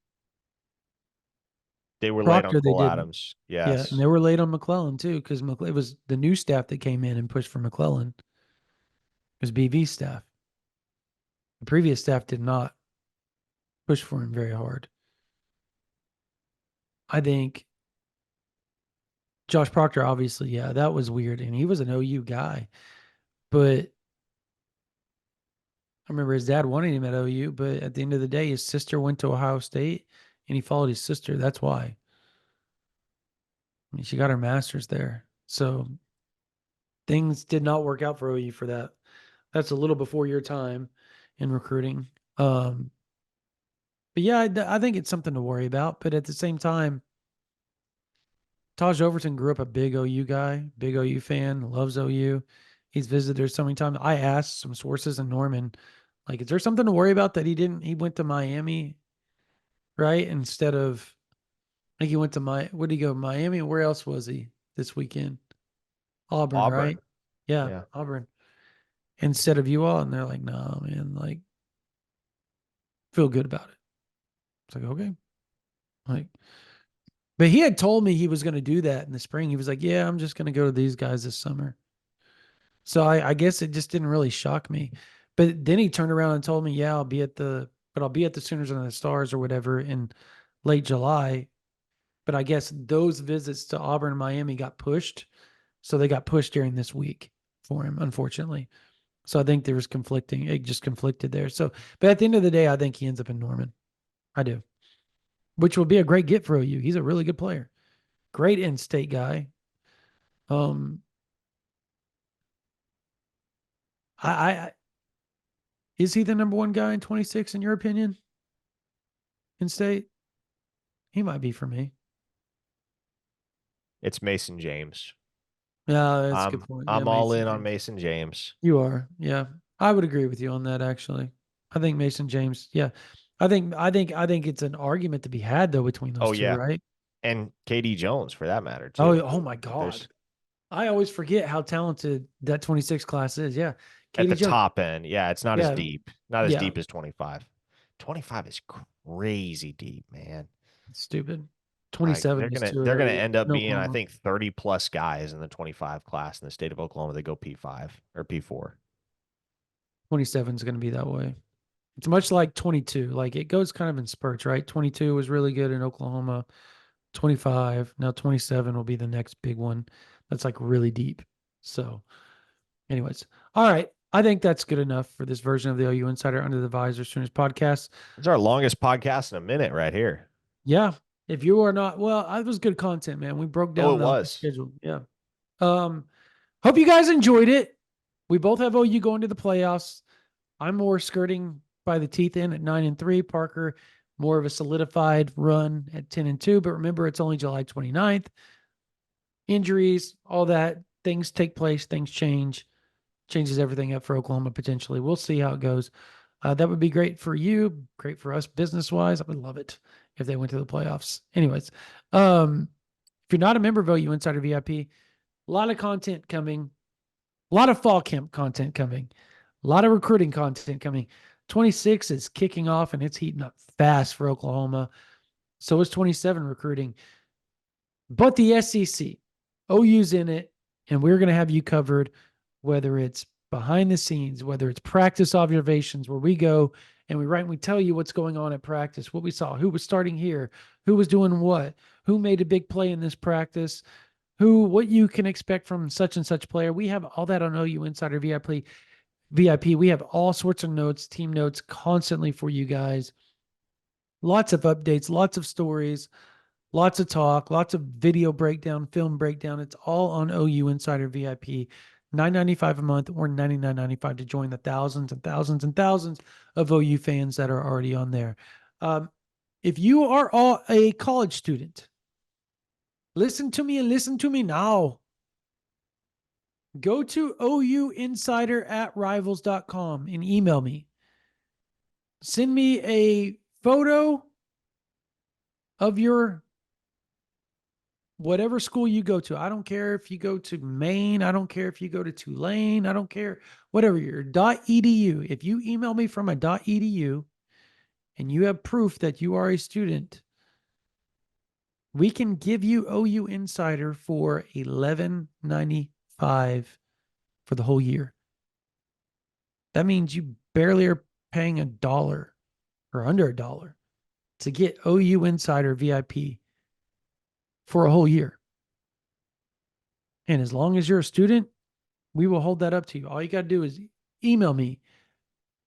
they were late on Proctor, they Cole didn't. Adams. Yeah, and Yes. they were late on McClellan too, because it was the new staff that came in and pushed for McClellan. It was BV staff. The previous staff did not push for him very hard. I think Josh Proctor, obviously, yeah, that was weird, and he was an OU guy. But I remember his dad wanted him at OU, but at the end of the day, his sister went to Ohio State, and he followed his sister. That's why. I mean, she got her master's there, so things did not work out for OU for that. That's a little before your time in recruiting. But yeah, I think it's something to worry about. But at the same time, Taj Overton grew up a big OU guy, big OU fan, loves OU. He's visited there so many times. I asked some sources in Norman, like, is there something to worry about that he went to Miami, right? Instead of, I think he went to where did he go? Miami. Where else was he this weekend? Auburn, right? Auburn. Yeah, Yeah. Auburn. Instead of you all. And they're like, no, man, like, feel good about it. It's like, okay. Like, but he had told me he was going to do that in the spring. He was like, yeah, I'm just going to go to these guys this summer. So I guess it just didn't really shock me. But then he turned around and told me, yeah, I'll be at the Sooners and the Stars or whatever in late July. But I guess those visits to Auburn and Miami got pushed. So they got pushed during this week for him, unfortunately. So I think there was it just conflicted there. So, but at the end of the day, I think he ends up in Norman. I do, which will be a great get for OU. He's a really good player, great in-state guy. Um, I is he the number one guy in 26 in your opinion? In state, he might be for me. It's Mason James. Yeah, that's a good point. Yeah, I'm all Mason in on James. Mason James. You are. Yeah, I would agree with you on that. Actually, I think Mason James. Yeah, I think it's an argument to be had though between those Oh two, yeah. right? And KD Jones for that matter Oh, too. oh my Like there's God. I always forget how talented that 26 class is. Yeah. at Katie the Jones. top end. Yeah, it's not as Yeah. deep. Not as Yeah. deep as 25. 25 is crazy deep, man. Stupid. Like 27 is two at they're gonna OU end up in being, I Oklahoma. think, 30 plus guys in the 25 class in the state of Oklahoma that go P5 or P4. 27 is going to be that way. It's much like 22. Like it goes kind of in spurts, right? 22 was really good in Oklahoma. 25. Now 27 will be the next big one. That's like really deep. So, anyways, all right. I think that's good enough for this version of the OU Insider Under the Visor Sooners podcast. It's our longest podcast in a minute right here. Yeah. If you are not, well, it was good content, man. We broke Oh, down it the was. schedule. Yeah. Hope you guys enjoyed it. We both have OU going to the playoffs. I'm more skirting by the teeth in at 9-3. Parker, more of a solidified run at 10-2. But remember, it's only July 29th. Injuries, all that, things take place, things changes everything up for Oklahoma potentially. We'll see how it goes. That would be great for you, great for us business wise. I would love it if they went to the playoffs. Anyways, if you're not a member of OU Insider VIP, a lot of content coming, a lot of fall camp content coming, a lot of recruiting content coming. 26 is kicking off and it's heating up fast for Oklahoma. So is 27 recruiting. But the SEC, OU's in it, and we're going to have you covered, whether it's behind the scenes, whether it's practice observations where we go and we write and we tell you what's going on at practice, what we saw, who was starting here, who was doing what, who made a big play in this practice, what you can expect from such and such player. We have all that on OU Insider VIP. We have all sorts of notes, team notes constantly for you guys. Lots of updates, lots of stories, lots of talk, lots of video breakdown, film breakdown. It's all on OU Insider VIP. $9.95 a month or $99.95 to join the thousands and thousands and thousands of OU fans that are already on there. If you are a college student, listen to me and listen to me now. Go to ouinsider@rivals.com and email me. Send me a photo of your whatever school you go to. I don't care if you go to Maine. I don't care if you go to Tulane. I don't care. Whatever your .edu. If you email me from a .edu and you have proof that you are a student, we can give you OU Insider for $11.95 for the whole year. That means you barely are paying $1 or under $1 to get OU Insider VIP for a whole year. And as long as you're a student, we will hold that up to you. All you got to do is email me,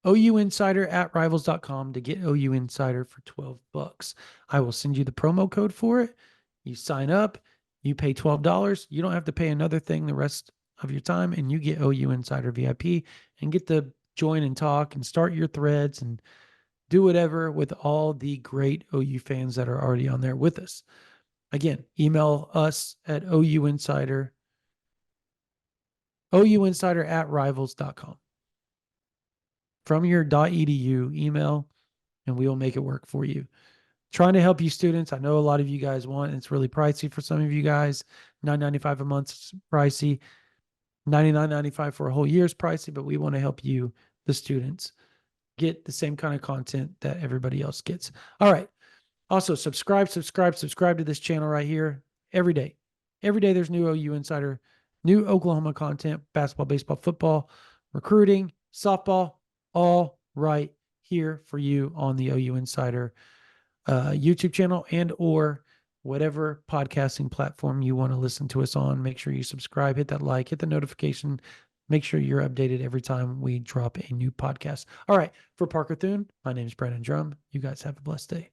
ouinsider@rivals.com, to get OU Insider for $12. I will send you the promo code for it. You sign up, you pay $12. You don't have to pay another thing the rest of your time, and you get OU Insider VIP and get to join and talk and start your threads and do whatever with all the great OU fans that are already on there with us. Again, email us at ouinsider@rivals.com. From your .edu email, and we will make it work for you. Trying to help you students. I know a lot of you guys want, and it's really pricey for some of you guys. $9.95 a month is pricey. $99.95 for a whole year is pricey, but we want to help you, the students, get the same kind of content that everybody else gets. All right. Also, subscribe to this channel right here every day. Every day there's new OU Insider, new Oklahoma content, basketball, baseball, football, recruiting, softball, all right here for you on the OU Insider YouTube channel and or whatever podcasting platform you want to listen to us on. Make sure you subscribe, hit that like, hit the notification. Make sure you're updated every time we drop a new podcast. All right. For Parker Thune, my name is Brandon Drum. You guys have a blessed day.